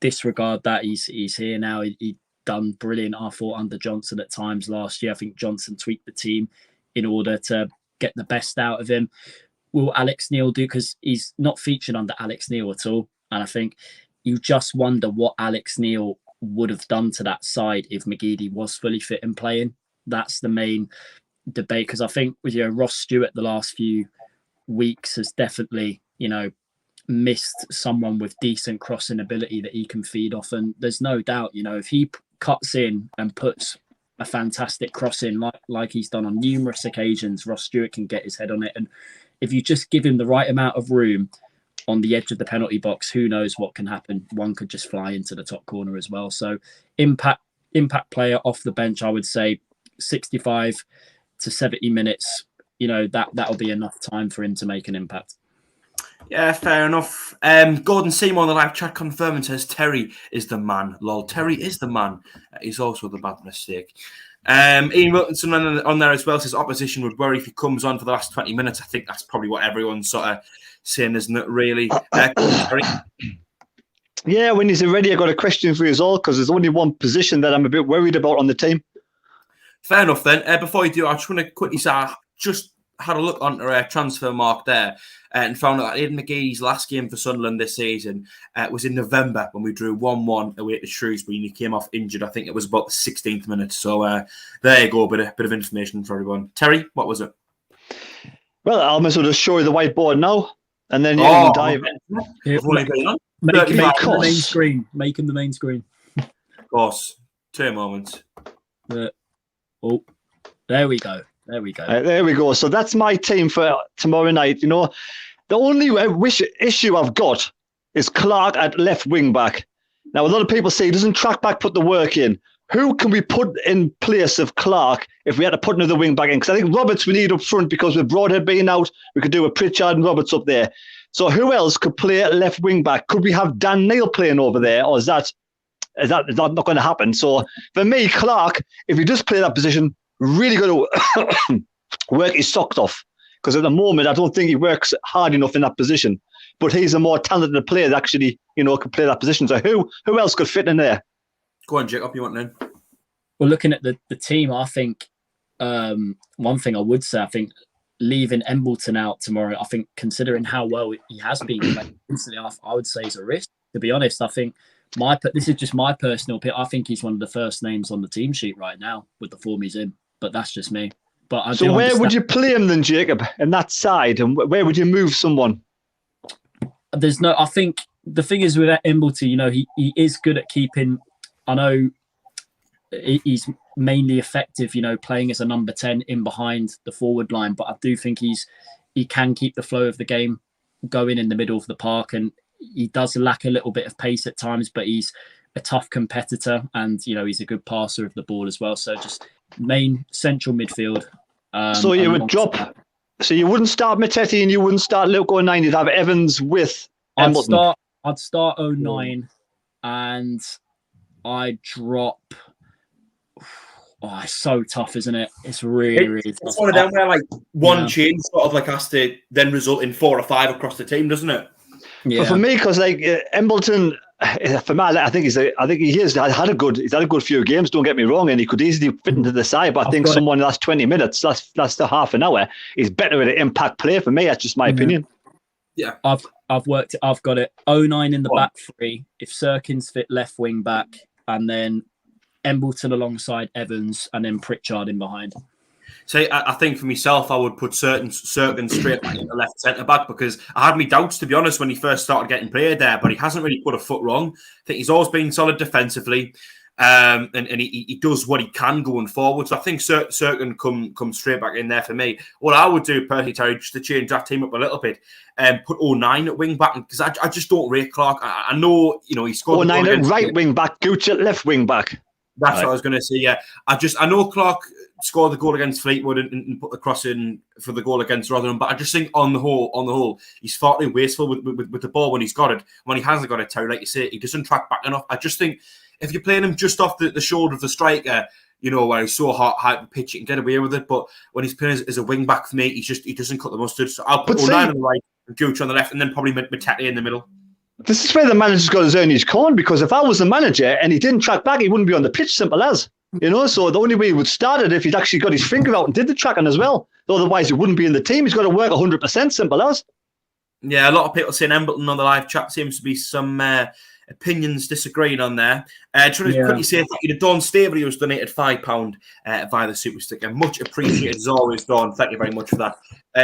Disregard that he's here now. He done brilliant, I thought, under Johnson at times last year. I think Johnson tweaked the team in order to get the best out of him. Will Alex Neil do? Because he's not featured under Alex Neil at all. And I think you just wonder what Alex Neil would have done to that side if McGeady was fully fit and playing. That's the main debate, because I think with Ross Stewart the last few weeks has definitely, missed someone with decent crossing ability that he can feed off. And there's no doubt, if he cuts in and puts a fantastic cross in like he's done on numerous occasions, Ross Stewart can get his head on it. And if you just give him the right amount of room on the edge of the penalty box, who knows what can happen. One could just fly into the top corner as well. So impact player off the bench, I would say 65 to 70 minutes, that'll be enough time for him to make an impact. Yeah, fair enough. Gordon Seymour on the live chat confirming says Terry is the man. Lol, Terry is the man. He's also the bad mistake. Ian Wilkinson on there as well says opposition would worry if he comes on for the last 20 minutes. I think that's probably what everyone's sort of saying, isn't it, really? Yeah, when he's ready, I got a question for you all, because there's only one position that I'm a bit worried about on the team. Fair enough then. Before you do, I just want to quickly say I just had a look onto transfer mark there and found out that Aidan McGeady's last game for Sunderland this season was in November when we drew 1-1 away to Shrewsbury and he came off injured. I think it was about the 16th minute. So there you go, a bit of information for everyone. Terry, what was it? Well, I'll might as well just show you the whiteboard now, and then you can dive. Make him the main screen. Make him the main screen. Of course. 2 moments. Oh, there we go. There we go. There we go. So that's my team for tomorrow night. You know, the only issue I've got is Clark at left wing back. Now, a lot of people say he doesn't track back, put the work in. Who can we put in place of Clark if we had to put another wing back in? Because I think Roberts we need up front, because with Broadhead being out, we could do a Pritchard and Roberts up there. So who else could play at left wing back? Could we have Dan Neil playing over there, or is that not going to happen? So for me, Clark, if he does play that position, really got to work his socks off, because at the moment I don't think he works hard enough in that position. But he's a more talented player that actually, you know, could play that position. So who else could fit in there? Go on, Jacob. You want in? Well, looking at the team, I think one thing I would say, I think leaving Embleton out tomorrow, I think considering how well he has been recently, I would say is a risk. To be honest, I think this is just my personal pick. I think he's one of the first names on the team sheet right now with the form he's in. But that's just me. But so where would you play him then, Jacob, in that side? And where would you move someone? I think the thing is with Embleton, you know, he is good at keeping. I know he's mainly effective, you know, playing as a number 10 in behind the forward line. But I do think he can keep the flow of the game going in the middle of the park. And he does lack a little bit of pace at times, but he's a tough competitor, and you know he's a good passer of the ball as well. So just main central midfield. So you would drop. So you wouldn't start Mattetti and you wouldn't start Luke 09. You'd have Evans with Embleton. I'd start 09 and I'd drop. Oh, it's so tough, isn't it? It's really tough. It's one of them where like one change sort of like has to then result in 4 or 5 across the team, doesn't it? Yeah. But for me, because like Embleton, for me, I think he's had a good few games. Don't get me wrong, and he could easily fit into the side. But I think someone that's 20 minutes, that's the half an hour, is better at an impact play. For me, that's just my opinion. Yeah, I've got it. 09 in the back three. If Sirkins fit left wing back, and then Embleton alongside Evans, and then Pritchard in behind. So I think for myself, I would put Sirkin straight back into left centre back, because I had my doubts, to be honest, when he first started getting played there, but he hasn't really put a foot wrong. I think he's always been solid defensively, and he does what he can going forward. So I think Sirkin come straight back in there for me. What I would do personally, Terry, just to change that team up a little bit, put 09 at wing back, because I just don't rate Clark. I know, you know, he scored 09 at right wing back, Gooch at left wing back. That's what I was going to say. Yeah, I know Clark scored the goal against Fleetwood and put the cross in for the goal against Rotherham, but I just think on the whole, he's far too wasteful with the ball when he's got it. When he hasn't got it, Terry, like you say, he doesn't track back enough. I just think if you're playing him just off the shoulder of the striker, you know, where he's so high up the pitch, you can get away with it. But when he's playing as a wing back for me, he doesn't cut the mustard. So I'll put 09 on the right, and Gooch on the left, and then probably Mattetti in the middle. This is where the manager's got his own his corn, because if I was the manager and he didn't track back, he wouldn't be on the pitch, simple as. You know, so the only way he would start it if he'd actually got his finger out and did the tracking as well. Otherwise, he wouldn't be in the team. He's got to work 100%, simple as. Yeah, a lot of people saying Embleton on the live chat. Seems to be some opinions disagreeing on there. Just want to quickly say thank you to Dawn Staveley, who's donated £5 via the Super Sticker. Much appreciated as always, Dawn. Thank you very much for that.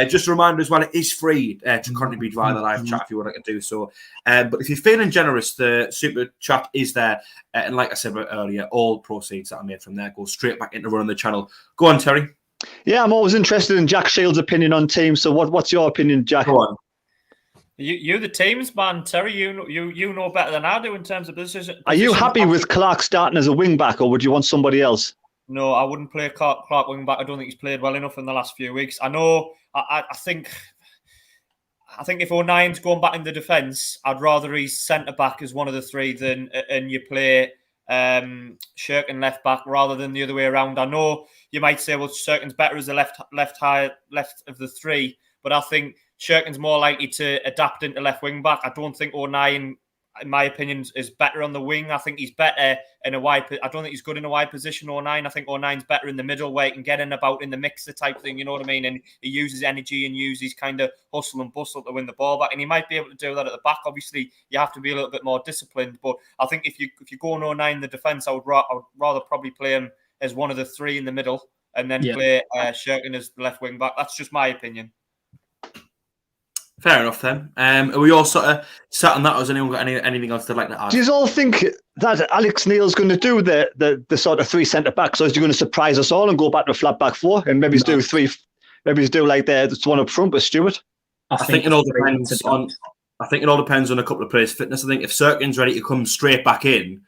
Just a reminder as well, it is free to contribute via the live chat if you would like to do so. But if you're feeling generous, the Super Chat is there. And like I said earlier, all proceeds that are made from there go straight back into running the channel. Go on, Terry. Yeah, I'm always interested in Jack Shields' opinion on teams. So what's your opinion, Jack? Go on. You the teams man, Terry. You know better than I do in terms of position. Are you happy with Clark starting as a wing back, or would you want somebody else? No, I wouldn't play Clark wing back. I don't think he's played well enough in the last few weeks. I know. I think if 09's going back in the defence, I'd rather he's centre back as one of the three and you play Shirkin left back rather than the other way around. I know you might say, well, Shirkin's better as the left of the three, but I think Shirkin's more likely to adapt into left wing back. I don't think O'Nien, in my opinion, is better on the wing. I think he's better in a wide. I don't think he's good in a wide position. O'Nien. I think O'Nien's better in the middle, where he can get in about in the mixer type thing. You know what I mean? And he uses energy and uses kind of hustle and bustle to win the ball back. And he might be able to do that at the back. Obviously, you have to be a little bit more disciplined. But I think if you go on O'Nien in the defence, I would rather probably play him as one of the three in the middle, and then play Shirkin as the left wing back. That's just my opinion. Fair enough then. Are we all sort of sat on that, or has anyone got anything else they'd like to add? Do you all think that Alex Neil's going to do the sort of three centre backs, or is he going to surprise us all and go back to a flat back four and maybe do three? Maybe he's do like the one up front with Stewart. I think it all depends on. I think it all depends on a couple of players' fitness. I think if Serkin's ready to come straight back in,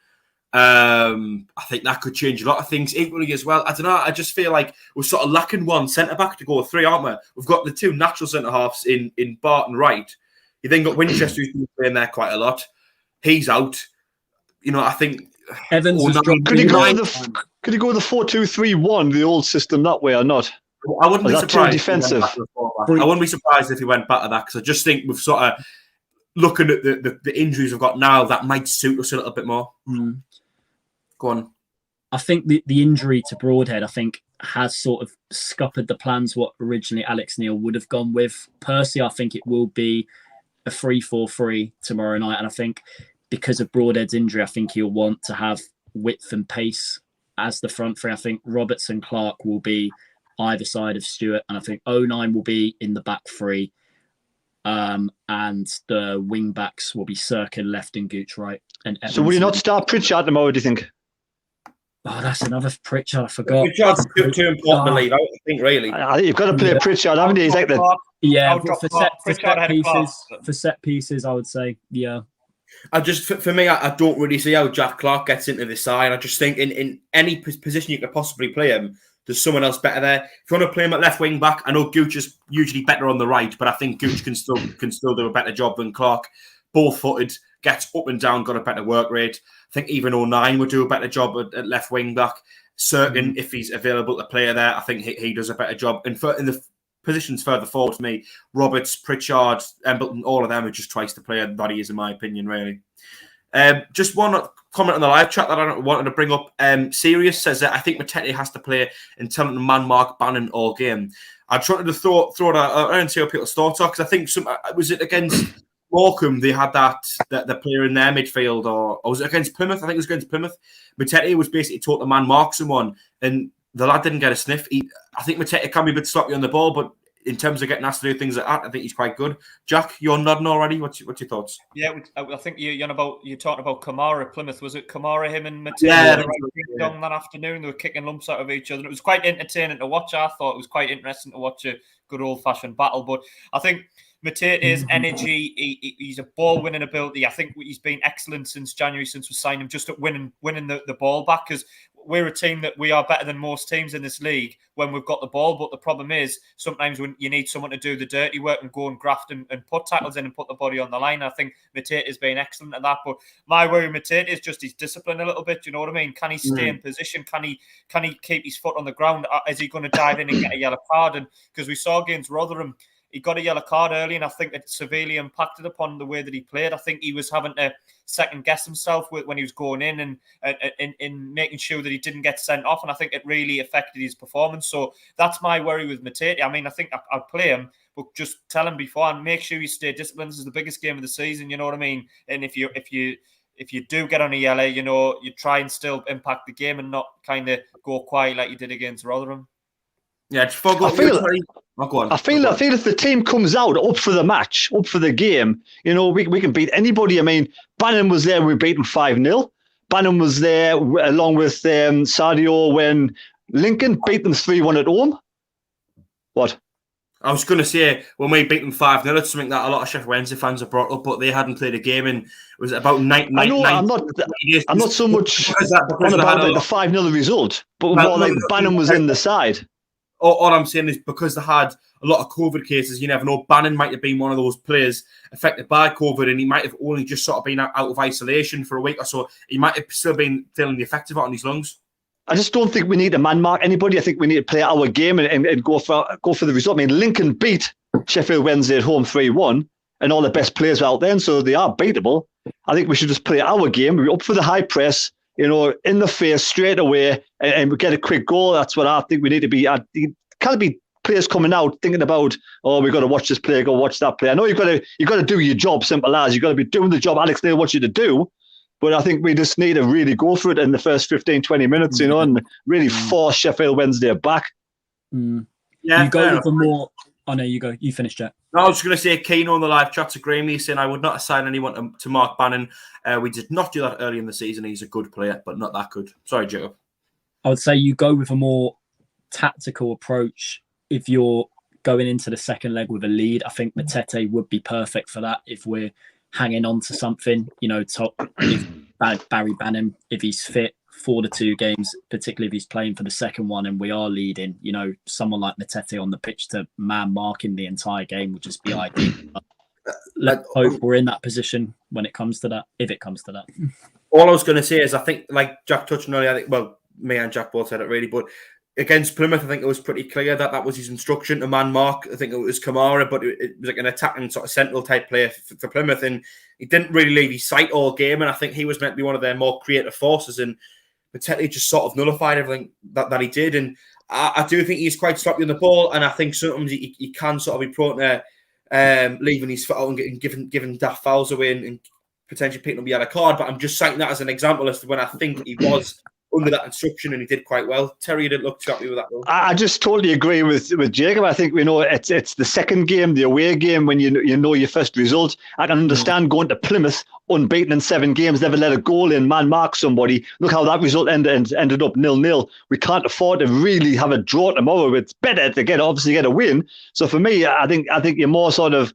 I think that could change a lot of things equally as well. I don't know. I just feel like we're sort of lacking one centre back to go with three, aren't we? We've got the two natural centre halves in Barton Wright. You then got Winchester, who's been playing there quite a lot. He's out. You know, I think Evans. Could he go with the 4-2-3-1, the old system, that way or not? I wouldn't be surprised. Defensive. I wouldn't be surprised if he went back to that, because I just think we've sort of looking at the injuries we've got now, that might suit us a little bit more. Go on. I think the injury to Broadhead, I think, has sort of scuppered the plans what originally Alex Neil would have gone with. Personally, I think it will be a 3-4-3 tomorrow night. And I think because of Broadhead's injury, I think he'll want to have width and pace as the front three. I think Roberts and Clark will be either side of Stewart. And I think O'Nien will be in the back three. And the wing backs will be Serkin left and Gooch right. And Evans. So will you not start Pritchard tomorrow, do you think? Oh, that's another Pritchard. I forgot. Pritchard's too important to leave out, I think, really. You've got to play Pritchard, haven't you? He's like for set pieces, I would say, yeah. I just, for me, I don't really see how Jack Clark gets into this side. I just think in any position you could possibly play him, there's someone else better there. If you want to play him at left wing back, I know Gooch is usually better on the right, but I think Gooch can still do a better job than Clark. Ball-footed, gets up and down, got a better work rate. I think even O'Nien would do a better job at left wing back. Serkin, if he's available to play there, I think he does a better job. And in the positions further forward to me, Roberts, Pritchard, Embleton, all of them are just twice the player that he is, in my opinion, really. Just one comment on the live chat that I wanted to bring up. Sirius says that I think Matete has to play and tell him to man mark Bannon all game. I tried to throw it out and see how people's thoughts are, because I think was it against Morecambe they had the player in their midfield, or was it against Plymouth? I think it was against Plymouth. Matete was basically taught to man mark someone, and the lad didn't get a sniff. I think Matete can be a bit sloppy on the ball, but in terms of getting asked to do things like that, I think he's quite good. Jack, you're nodding already. What's your thoughts? Yeah, I think you're talking about Kamara at Plymouth. Was it Kamara, him and Matete? That afternoon, they were kicking lumps out of each other. It was quite entertaining to watch. I thought it was quite interesting to watch a good old-fashioned battle. But I think Matete's energy, he's a ball-winning ability. I think he's been excellent since January, since we signed him, just at winning the ball back, because we're a team that we are better than most teams in this league when we've got the ball. But the problem is sometimes when you need someone to do the dirty work and go and graft and put tackles in and put the body on the line. I think Matete has been excellent at that. But my worry with Matete is just his discipline a little bit. You know what I mean? Can he stay in position? Can he keep his foot on the ground? Is he going to dive in and get a yellow card? And because we saw against Rotherham, he got a yellow card early, and I think it severely impacted upon the way that he played. I think he was having to second guess himself when he was going in and making sure that he didn't get sent off, and I think it really affected his performance. So that's my worry with Matete. I mean, I think I'd play him, but just tell him before and make sure you stay disciplined. This is the biggest game of the season, you know what I mean? And if you do get on a yellow, you know, you try and still impact the game and not kind of go quiet like you did against Rotherham. Yeah, I feel if the team comes out up for the match, up for the game, you know, we can beat anybody. I mean, Bannon was there when we beat them 5-0. Bannon was there along with Sadio when Lincoln beat them 3-1 at home. What? I was going to say, when we beat them 5-0, it's something that a lot of Sheffield Wednesday fans have brought up, but they hadn't played a game in, it was about 9 I'm not so much on about the 5-0 result, but more like Bannon was in the side. All I'm saying is because they had a lot of COVID cases, you never know. Bannon might have been one of those players affected by COVID, and he might have only just sort of been out of isolation for a week or so. He might have still been feeling the effect of it on his lungs. I just don't think we need to man mark anybody. I think we need to play our game and go for the result. I mean, Lincoln beat Sheffield Wednesday at home 3-1, and all the best players are out there, and so they are beatable. I think we should just play our game. We're up for the high press, in the face straight away, and we get a quick goal. That's what I think we need to be. It can't be players coming out thinking about, oh, we've got to watch this player, go watch that player. I know you've got to do your job, simple as. You've got to be doing the job Alex Neil wants you to do. But I think we just need to really go for it in the first 15, 20 minutes, and really force Sheffield Wednesday back. Yeah, you go with the more. Oh no, you go. You finish, Jack. No, I was just going to say, Keno on the live chat's agreeing with me, saying I would not assign anyone to Mark Bannon. We did not do that early in the season. He's a good player, but not that good. Sorry, Jacob. I would say you go with a more tactical approach if you're going into the second leg with a lead. I think Matete would be perfect for that if we're hanging on to something. If Barry Bannon, if he's fit for the 2 games, particularly if he's playing for the second one and we are leading, someone like Matete on the pitch to man marking the entire game would just be ideal. Let's hope we're in that position when it comes to that, if it comes to that. All I was going to say is I think, like Jack touched on earlier, me and Jack both said it really, but against Plymouth, I think it was pretty clear that was his instruction to man mark. I think it was Kamara, but it was like an attacking sort of central type player for Plymouth, and he didn't really leave his sight all game, and I think he was meant to be one of their more creative forces, and Matete just sort of nullified everything that he did. And I do think he's quite sloppy on the ball, and I think sometimes he can sort of be prone to leaving his foot out and giving daft fouls away and potentially picking up the yellow card. But I'm just citing that as an example as to when I think he was under that instruction and he did quite well. Terry, you didn't look too happy with that, though. I just totally agree with Jacob. I think we know it's the second game, the away game, when you know your first result. I can understand going to Plymouth unbeaten in 7 games, never let a goal in, man mark somebody. Look how that result ended up 0-0. We can't afford to really have a draw tomorrow. It's better to get a win. So for me, I think you're more sort of,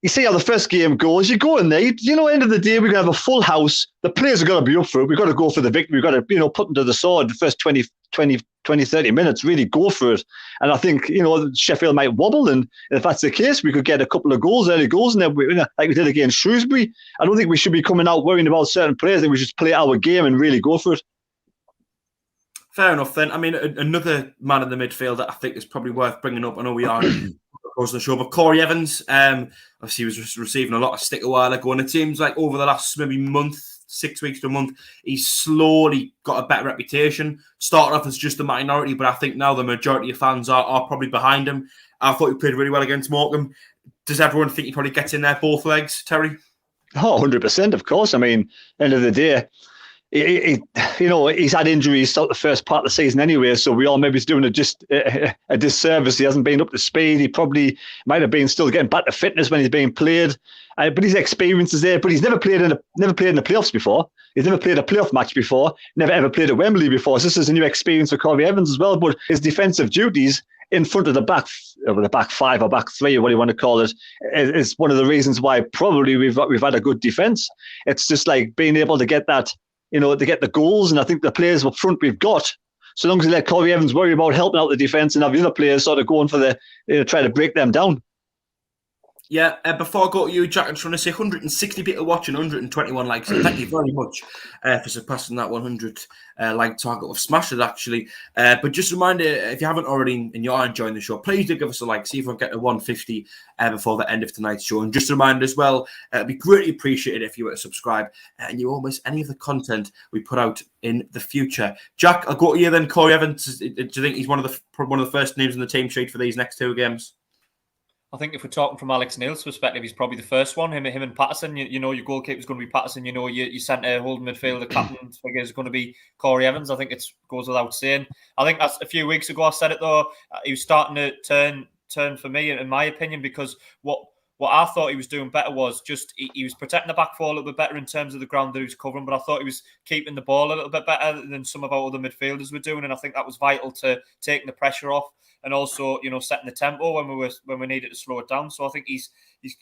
you see how the first game goes. You go in there, end of the day, we're going to have a full house. The players are going to be up for it. We've got to go for the victory. We've got to, put them to the sword the first 20, 30 minutes, really go for it. And I think, Sheffield might wobble. And if that's the case, we could get a couple of early goals, and then like we did against Shrewsbury. I don't think we should be coming out worrying about certain players. I think we should play our game and really go for it. Fair enough, then. I mean, another man in the midfield that I think is probably worth bringing up. I know we are on the show, but Corey Evans, obviously, he was receiving a lot of stick a while ago, and it seems like over the last maybe month, 6 weeks to a month, he's slowly got a better reputation. Started off as just a minority, but I think now the majority of fans are probably behind him. I thought he played really well against Morecambe. Does everyone think he probably gets in there both legs, Terry? Oh, 100%, of course. I mean, end of the day, he's had injuries throughout the first part of the season anyway, so we all maybe he's doing just a disservice. He hasn't been up to speed. He probably might have been still getting back to fitness when he's being played, but his experience is there. But he's never played in the playoffs before. He's never played a playoff match before. Never ever played at Wembley before. So this is a new experience for Corey Evans as well. But his defensive duties in front of the back 5 or back 3, or what you want to call it, is one of the reasons why probably we've had a good defense. It's just like being able to get that. To get the goals, and I think the players up front we've got, so long as we let Corey Evans worry about helping out the defence and have the other players sort of going for try to break them down. Yeah, before I go to you, Jack, I just want to say 160 people watching, 121 likes. So thank you very much for surpassing that 100 like target. We've smashed it, actually. But just a reminder, if you haven't already and you are enjoying the show, please do give us a like. See if we can get to 150 before the end of tonight's show. And just a reminder as well, it'd be greatly appreciated if you were to subscribe and you won't miss any of the content we put out in the future. Jack, I'll go to you then. Corey Evans, do you think he's one of the first names in the team sheet for these next 2 games? I think if we're talking from Alex Neil's perspective, he's probably the first one. Him and Patterson. Your goalkeeper's going to be Patterson. Your centre holding midfielder captain figure is going to be Corey Evans. I think it goes without saying. I think that's a few weeks ago I said it though. He was starting to turn for me, in my opinion, because what I thought he was doing better was just he was protecting the back four a little bit better in terms of the ground that he was covering, but I thought he was keeping the ball a little bit better than some of our other midfielders were doing, and I think that was vital to taking the pressure off. And also, setting the tempo when we needed to slow it down. So I think he's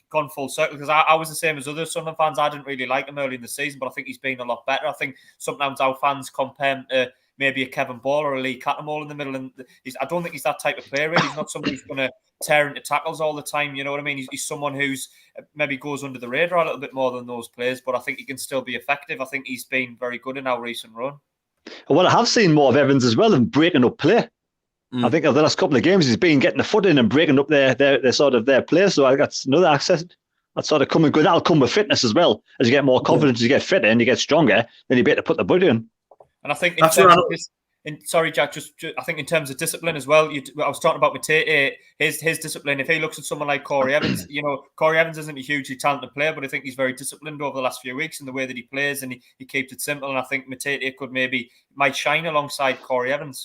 gone full circle, because I was the same as other Sunderland fans. I didn't really like him early in the season, but I think he's been a lot better. I think sometimes our fans compare him to maybe a Kevin Ball or a Lee Cattermole in the middle. And I don't think he's that type of player, really. He's not somebody who's going to tear into tackles all the time. You know what I mean? He's someone who's maybe goes under the radar a little bit more than those players, but I think he can still be effective. I think he's been very good in our recent run. Well, I have seen more of Evans as well and breaking up play. I think over the last couple of games, he's been getting the foot in and breaking up their sort of their play. So that's another access. That's sort of coming good. That'll come with fitness as well. As you get more confidence, you get fitter and you get stronger, then you better put the body in. And I think sorry, Jack. I think in terms of discipline as well. I was talking about Matete, his discipline. If he looks at someone like Corey Evans, Corey Evans isn't a hugely talented player, but I think he's very disciplined over the last few weeks in the way that he plays, and he keeps it simple. And I think Matete might shine alongside Corey Evans.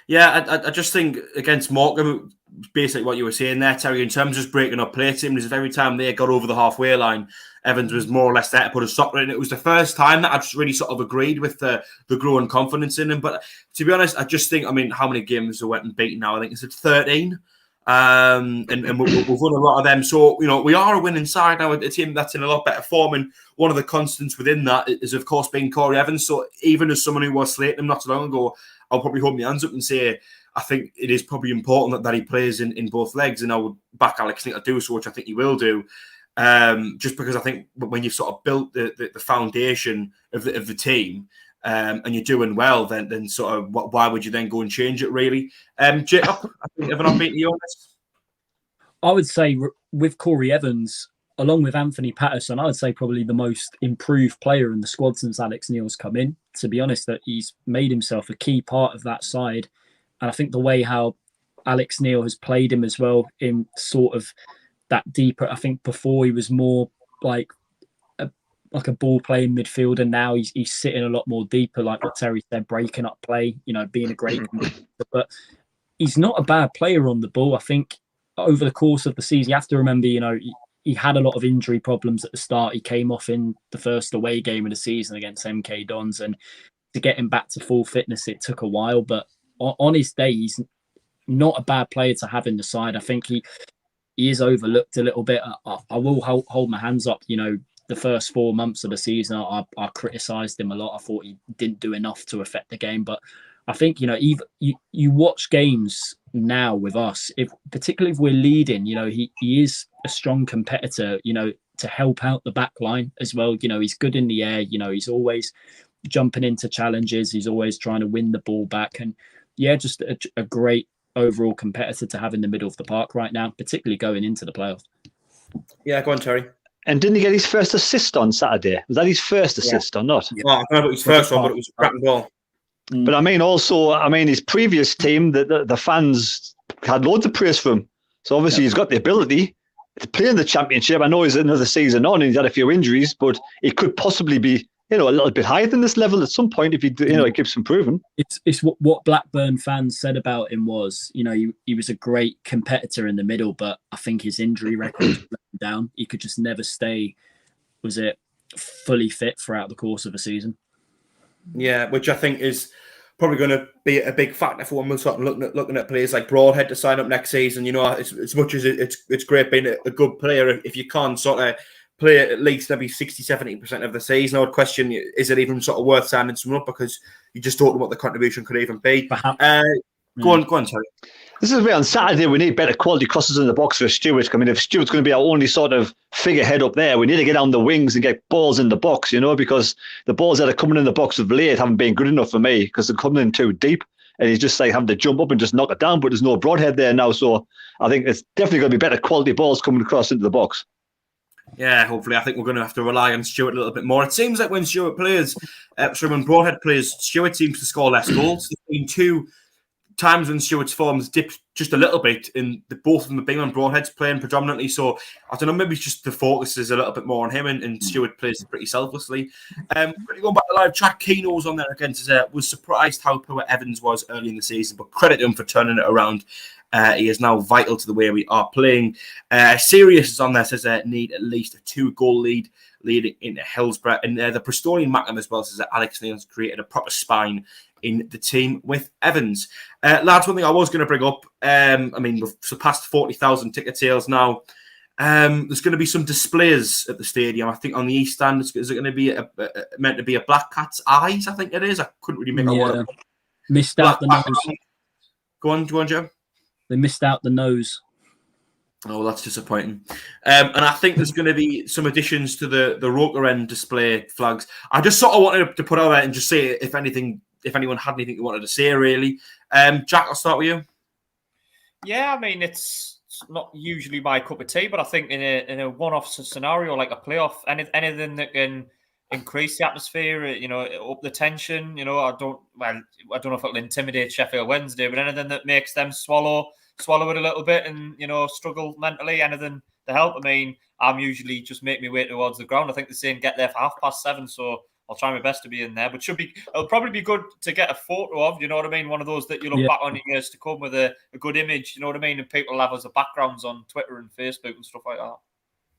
Yeah, I just think against Morecambe, basically what you were saying there, Terry, in terms of just breaking up play teams, is every time they got over the halfway line, Evans was more or less there to put a stop to it. And it was the first time that I just really sort of agreed with the growing confidence in him. But to be honest, I just think, how many games have went and beaten now? I think it's at 13. And we've won a lot of them. So, we are a winning side now, a team that's in a lot better form. And one of the constants within that is, of course, being Corey Evans. So even as someone who was slating him not so long ago, I'll probably hold my hands up and say I think it is probably important that he plays in both legs, and I would back Alex Neil to do so, which I think he will do. Just because I think when you've sort of built the foundation of the team and you're doing well, then sort of why would you then go and change it, really? Jacob, have I not beaten you on this? I would say with Corey Evans, along with Anthony Patterson, I would say probably the most improved player in the squad since Alex Neil's come in. To be honest, that he's made himself a key part of that side. And I think the way how Alex Neil has played him as well in sort of that deeper, I think before he was more like a ball playing midfielder. Now he's sitting a lot more deeper, like what Terry said, breaking up play, being a great but he's not a bad player on the ball. I think over the course of the season, you have to remember, he had a lot of injury problems at the start. He came off in the first away game of the season against MK Dons, and to get him back to full fitness, it took a while. But on his day, he's not a bad player to have in the side. I think he is overlooked a little bit. I will hold my hands up. The first 4 months of the season, I criticised him a lot. I thought he didn't do enough to affect the game. But I think, you watch games now with us, particularly if we're leading, he is a strong competitor, to help out the back line as well. He's good in the air. He's always jumping into challenges. He's always trying to win the ball back. And yeah, just a great overall competitor to have in the middle of the park right now, particularly going into the playoffs. Yeah, go on, Terry. And didn't he get his first assist on Saturday? Was that his first assist or not? Yeah. Well, I don't know about his first one, but it was a cracking ball. But his previous team, the fans had loads of praise for him. So obviously he's got the ability to play in the Championship. I know he's another season on and he's had a few injuries, but he could possibly be, a little bit higher than this level at some point if he keeps improving. It's what Blackburn fans said about him was, he was a great competitor in the middle, but I think his injury record let him down. He could just never stay, fully fit throughout the course of a season. Yeah, which I think is probably going to be a big factor for when we're sort of looking at players like Broadhead to sign up next season. As much as it's great being a good player, if you can't sort of play at least maybe 60-70% of the season, I would question, is it even sort of worth signing someone up, because you just don't know what the contribution could even be. Go on, Terry. This is where on Saturday we need better quality crosses in the box for Stewart. If Stewart's going to be our only sort of figurehead up there, we need to get on the wings and get balls in the box, because the balls that are coming in the box of late haven't been good enough for me, because they're coming in too deep and he's just having to jump up and just knock it down, but there's no Broadhead there now. So I think it's definitely going to be better quality balls coming across into the box. Yeah, hopefully. I think we're going to have to rely on Stewart a little bit more. It seems like when Stewart plays, when Broadhead plays, Stewart seems to score less goals. There's been 2 times when Stewart's form's dipped just a little bit, in both of them have been when Broadhead's playing predominantly. So I don't know, maybe it's just the focus is a little bit more on him, and Stewart plays pretty selflessly. Going back to live chat, Keno's on there again. Was surprised how poor Evans was early in the season, but credit to him for turning it around. He is now vital to the way we are playing. Sirius is on there, says need at least a 2-goal lead leading into Hillsborough. And the Bristolian Mackham as well says that Alex Neil's created a proper spine in the team with Evans. Lads, one thing I was going to bring up, we've surpassed 40,000 ticket sales now. There's going to be some displays at the stadium. I think on the east stand, is it going to be meant to be a black cat's eyes? I think it is. I couldn't really make out what it was. Missed out the nose. Go on, Joe. They missed out the nose. Oh, that's disappointing. And I think there's going to be some additions to the Roker end display flags. I just sort of wanted to put out there and just say if anyone had anything they wanted to say, really. Jack, I'll start with you. Yeah, I mean, it's not usually my cup of tea, but I think in a one-off scenario like a playoff, anything that can increase the atmosphere, up the tension, I don't know if it'll intimidate Sheffield Wednesday, but anything that makes them swallow it a little bit and, struggle mentally, anything to help. I mean, I'm usually just make my way towards the ground. I think they're saying get there for 7:30, so I'll try my best to be in there. But it'll probably be good to get a photo of, you know what I mean? One of those that you look back on in years to come with a good image, you know what I mean? And people have as a backgrounds on Twitter and Facebook and stuff like that.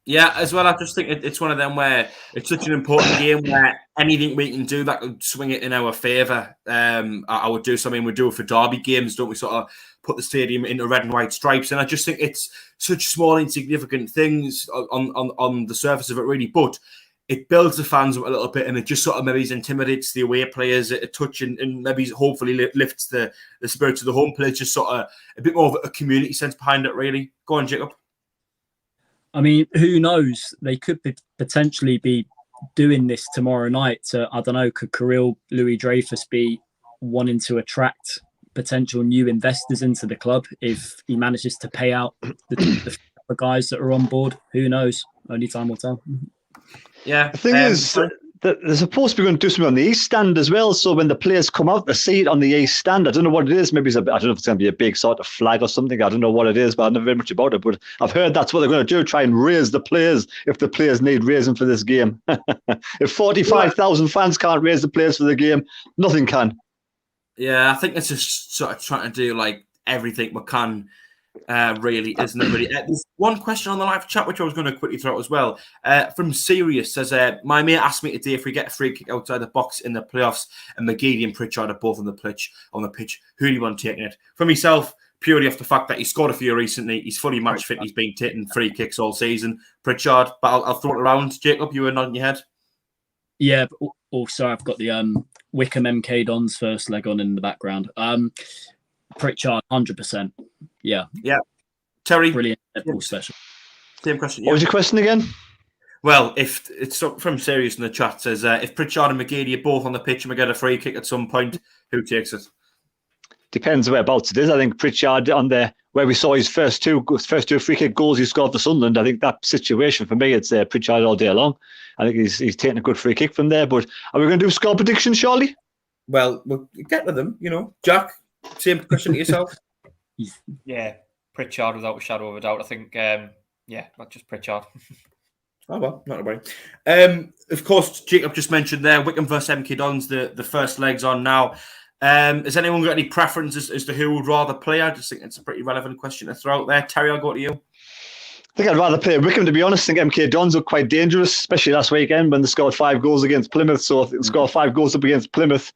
Yeah, as well, I just think it's one of them where it's such an important game where anything we can do that could swing it in our favour, I would do something. We do it for derby games, don't we? Sort of put the stadium into red and white stripes, and I just think it's such small, insignificant things on the surface of it, really. But it builds the fans up a little bit, and it just sort of maybe intimidates the away players a touch, and maybe hopefully lifts the spirits of the home players. Just sort of a bit more of a community sense behind it, really. Go on, Jacob. I mean, who knows? They could potentially be doing this tomorrow night. I don't know, could Kirill Louis-Dreyfus be wanting to attract potential new investors into the club if he manages to pay out the guys that are on board? Who knows? Only time will tell. Yeah. The thing is that they're supposed to be going to do something on the east stand as well. So when the players come out, they see it on the east stand. I don't know what it is. Maybe I don't know if it's going to be a big sort of flag or something. I don't know what it is, but I don't know very much about it. But I've heard that's what they're going to do, try and raise the players if the players need raising for this game. If 45,000 fans can't raise the players for the game, nothing can. Yeah, I think it's just sort of trying to do like everything we can. Really, isn't it? Really, there's one question on the live chat which I was going to quickly throw out as well. From Sirius says, "My mate asked me today if we get a free kick outside the box in the playoffs, and McGeady and Pritchard are both on the pitch. Who do you want taking it?" For myself, purely off the fact that he scored a few recently, he's fully match fit. He's been taking free kicks all season. Pritchard, but I'll throw it around. Jacob, you were nodding your head. Yeah, but also I've got the Wickham MK Dons first leg on in the background. Pritchard, 100%. Yeah. Terry, brilliant netball special. Same question. What was your question again? Well, if it's from Sirius in the chat says if Pritchard and McGeady are both on the pitch and we get a free kick at some point, who takes it? Depends whereabouts it is. I think Pritchard on the where we saw his first two free kick goals he scored for Sunderland. I think that situation for me, it's Pritchard all day long. I think he's taking a good free kick from there. But are we going to do score predictions, Charlie? Well, we'll get to them. Jack, same question to yourself. Yeah, Pritchard without a shadow of a doubt. I think, not just Pritchard. Oh, well, not a worry. Of course, Jacob just mentioned there, Wickham versus MK Dons, the first leg's on now. Has anyone got any preferences as to who would rather play? I just think it's a pretty relevant question to throw out there. Terry, I'll go to you. I think I'd rather play Wickham, to be honest. I think MK Dons look quite dangerous, especially last weekend when they scored 5 goals against Plymouth. So if they score 5 goals up against Plymouth,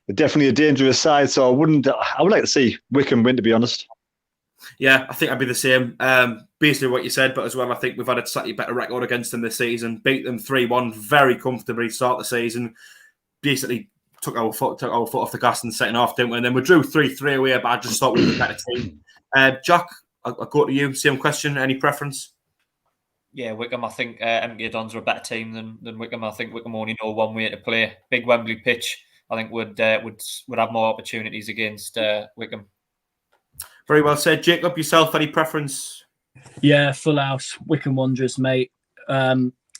they're definitely a dangerous side. So I would like to see Wickham win, to be honest. Yeah, I think I'd be the same. Basically what you said, but as well, I think we've had a slightly better record against them this season. Beat them 3-1 very comfortably start the season. Basically took our foot off the gas in the second half, didn't we? And then we drew 3-3 away, but I just thought we were a better team. Jack, I'll go to you. Same question. Any preference? Yeah, Wickham. I think MK Dons are a better team than Wickham. I think Wickham only know one way to play. Big Wembley pitch. I think would have more opportunities against Wickham. Very well said. Jacob, yourself, any preference? Yeah, full house. Wickham Wanderers, mate.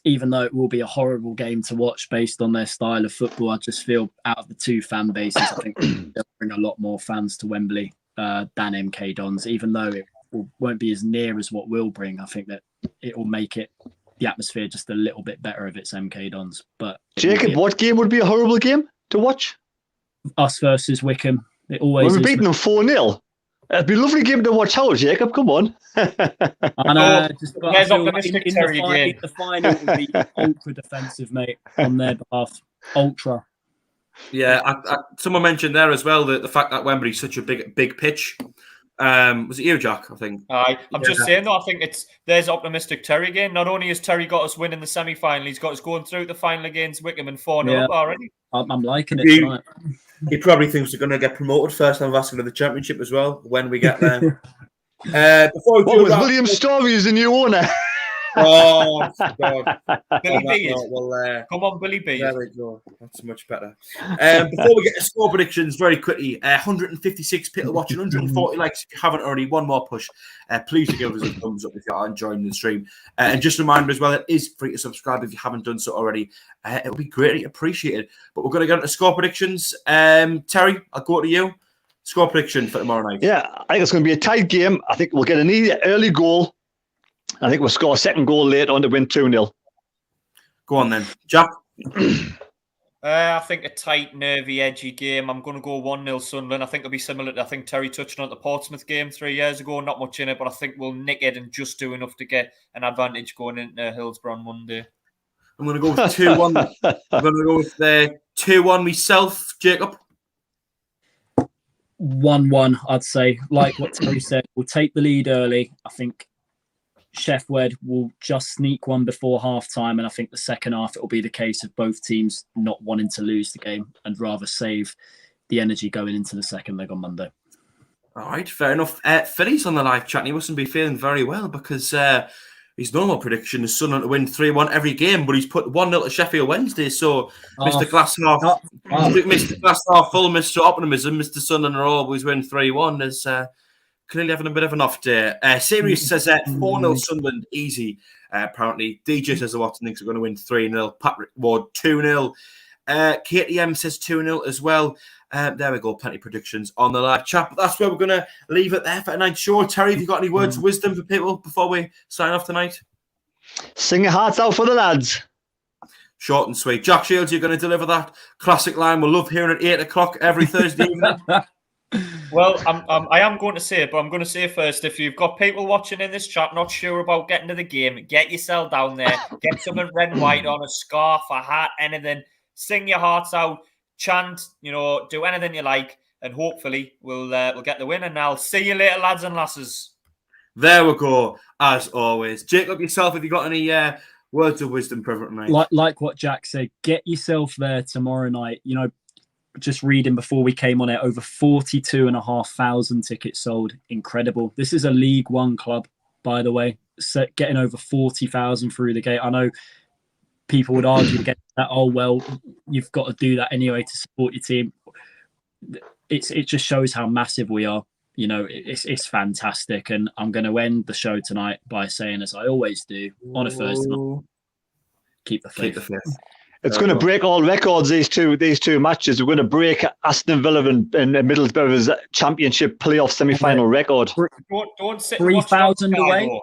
Even though it will be a horrible game to watch based on their style of football, I just feel out of the two fan bases, I think they'll bring a lot more fans to Wembley than MK Dons. Even though it won't be as near as what we'll bring, I think that it will make the atmosphere just a little bit better if it's MK Dons. But Jacob, what game would be a horrible game to watch? Us versus Wickham. It always we're beating them 4-0. It'd be a lovely game to watch. How, Jacob? Come on. I know. I feel like in the final it will be ultra defensive, mate, on their behalf. Ultra. Yeah, someone mentioned there as well the fact that Wembley's such a big pitch. Was it you, Jack? I think. I'm just saying though. I think there's optimistic Terry again. Not only has Terry got us winning the semi-final, he's got us going through the final against Wickham and 4-0 up already. I'm liking it tonight. He probably thinks we're going to get promoted first time vascular the championship as well when we get there. Before we William Storey is the new owner? Oh, God. Billy B. Come on, Billy B. There we go. That's much better. Before we get to score predictions, very quickly, 156 people watching, 140 likes. If you haven't already, one more push. Please do give us a thumbs up if you are enjoying the stream. And just a reminder as well, it is free to subscribe if you haven't done so already. It will be greatly appreciated. But we're going to get into score predictions. Terry, I'll go to you. Score prediction for tomorrow night. Yeah, I think it's going to be a tight game. I think we'll get an early goal. I think we'll score a second goal later on to win 2-0. Go on then. Jack? I think a tight, nervy, edgy game. I'm going to go 1-0 Sunderland. I think it'll be similar to, I think Terry touched on the Portsmouth game 3 years ago. Not much in it, but I think we'll nick it and just do enough to get an advantage going into Hillsborough on Monday. I'm going to go with 2-1. I'm going to go with 2-1 myself. Jacob? 1-1, I'd say. Like what Terry said, we'll take the lead early. I think Chef Wed will just sneak one before half-time, and I think the second half it will be the case of both teams not wanting to lose the game and rather save the energy going into the second leg on Monday. All right, fair enough. Philly's on the live chat, and he mustn't be feeling very well because his normal prediction is Sunderland to win 3-1 every game, but he's put 1-0 to Sheffield Wednesday. So, Mr. Glass half, Mr. Glass half full, Mr. Optimism, Mr. Sunderland will always win 3-1. Is clearly having a bit of an off day. Sirius says 4-0 Sunderland, easy. Apparently, DJ says the Watson thinks we're going to win 3-0. Patrick Ward 2-0. KTM says 2-0 as well. There we go, plenty of predictions on the live chat. But that's where we're going to leave it there for tonight's show. Terry, have you got any words of wisdom for people before we sign off tonight? Sing your hearts out for the lads. Short and sweet. Jack Shields, you're going to deliver that classic line. We'll love hearing at 8 o'clock every Thursday evening. Well, I am going to say it, but I'm going to say first, if you've got people watching in this chat not sure about getting to the game, get yourself down there, get something red and white on, a scarf, a hat, anything. Sing your hearts out, chant, do anything you like, and hopefully we'll get the win. And I'll see you later, lads and lasses. There we go, as always. Jacob, yourself, have you got any words of wisdom for everyone, mate? Like what Jack said, get yourself there tomorrow night. Just reading before we came on it, over 42,500 tickets sold. Incredible. This is a League One club, by the way. Getting over 40,000 through the gate. I know people would argue against that. Oh, well, you've got to do that anyway to support your team. It just shows how massive we are. It's fantastic. And I'm going to end the show tonight by saying, as I always do, on a Thursday night, keep the faith. It's going to break all records, these two matches. We're going to break Aston Villa and Middlesbrough's championship playoff semi-final record. Don't sit 3,000 away.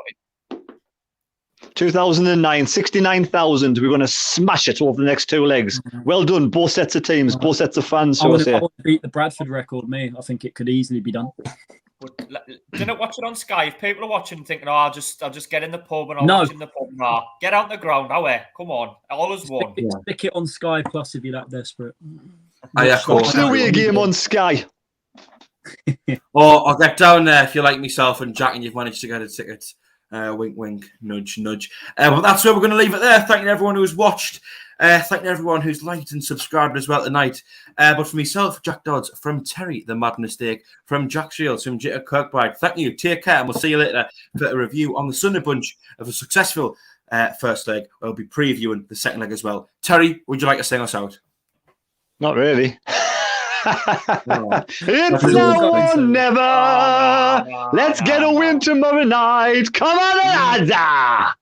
2009, 69,000. We're going to smash it over the next two legs. Well done, both sets of teams, both sets of fans. I want to beat the Bradford record, I think it could easily be done. Didn't watch it on Sky. If people are watching thinking, I'll just get in the pub and I'll watch in the pub. Nah, get out the ground. Come on. All is one. Stick it on Sky Plus if you're that desperate. Watch the away game on Sky. Or I'll get down there if you like myself and Jack and you've managed to get a ticket. Wink, wink, nudge, nudge. But that's where we're going to leave it there. Thank you to everyone who's watched. Thank you to everyone who's liked and subscribed as well tonight. But for myself, Jack Dodds, from Terry, the Mad Mistake, from Jack Shields, from Jacob Kirkbride, thank you. Take care, and we'll see you later for a review on the Sunday bunch of a successful first leg. We'll be previewing the second leg as well. Terry, would you like to sing us out? Not really. It's now or never. Let's get a win tomorrow night. Come on, lads!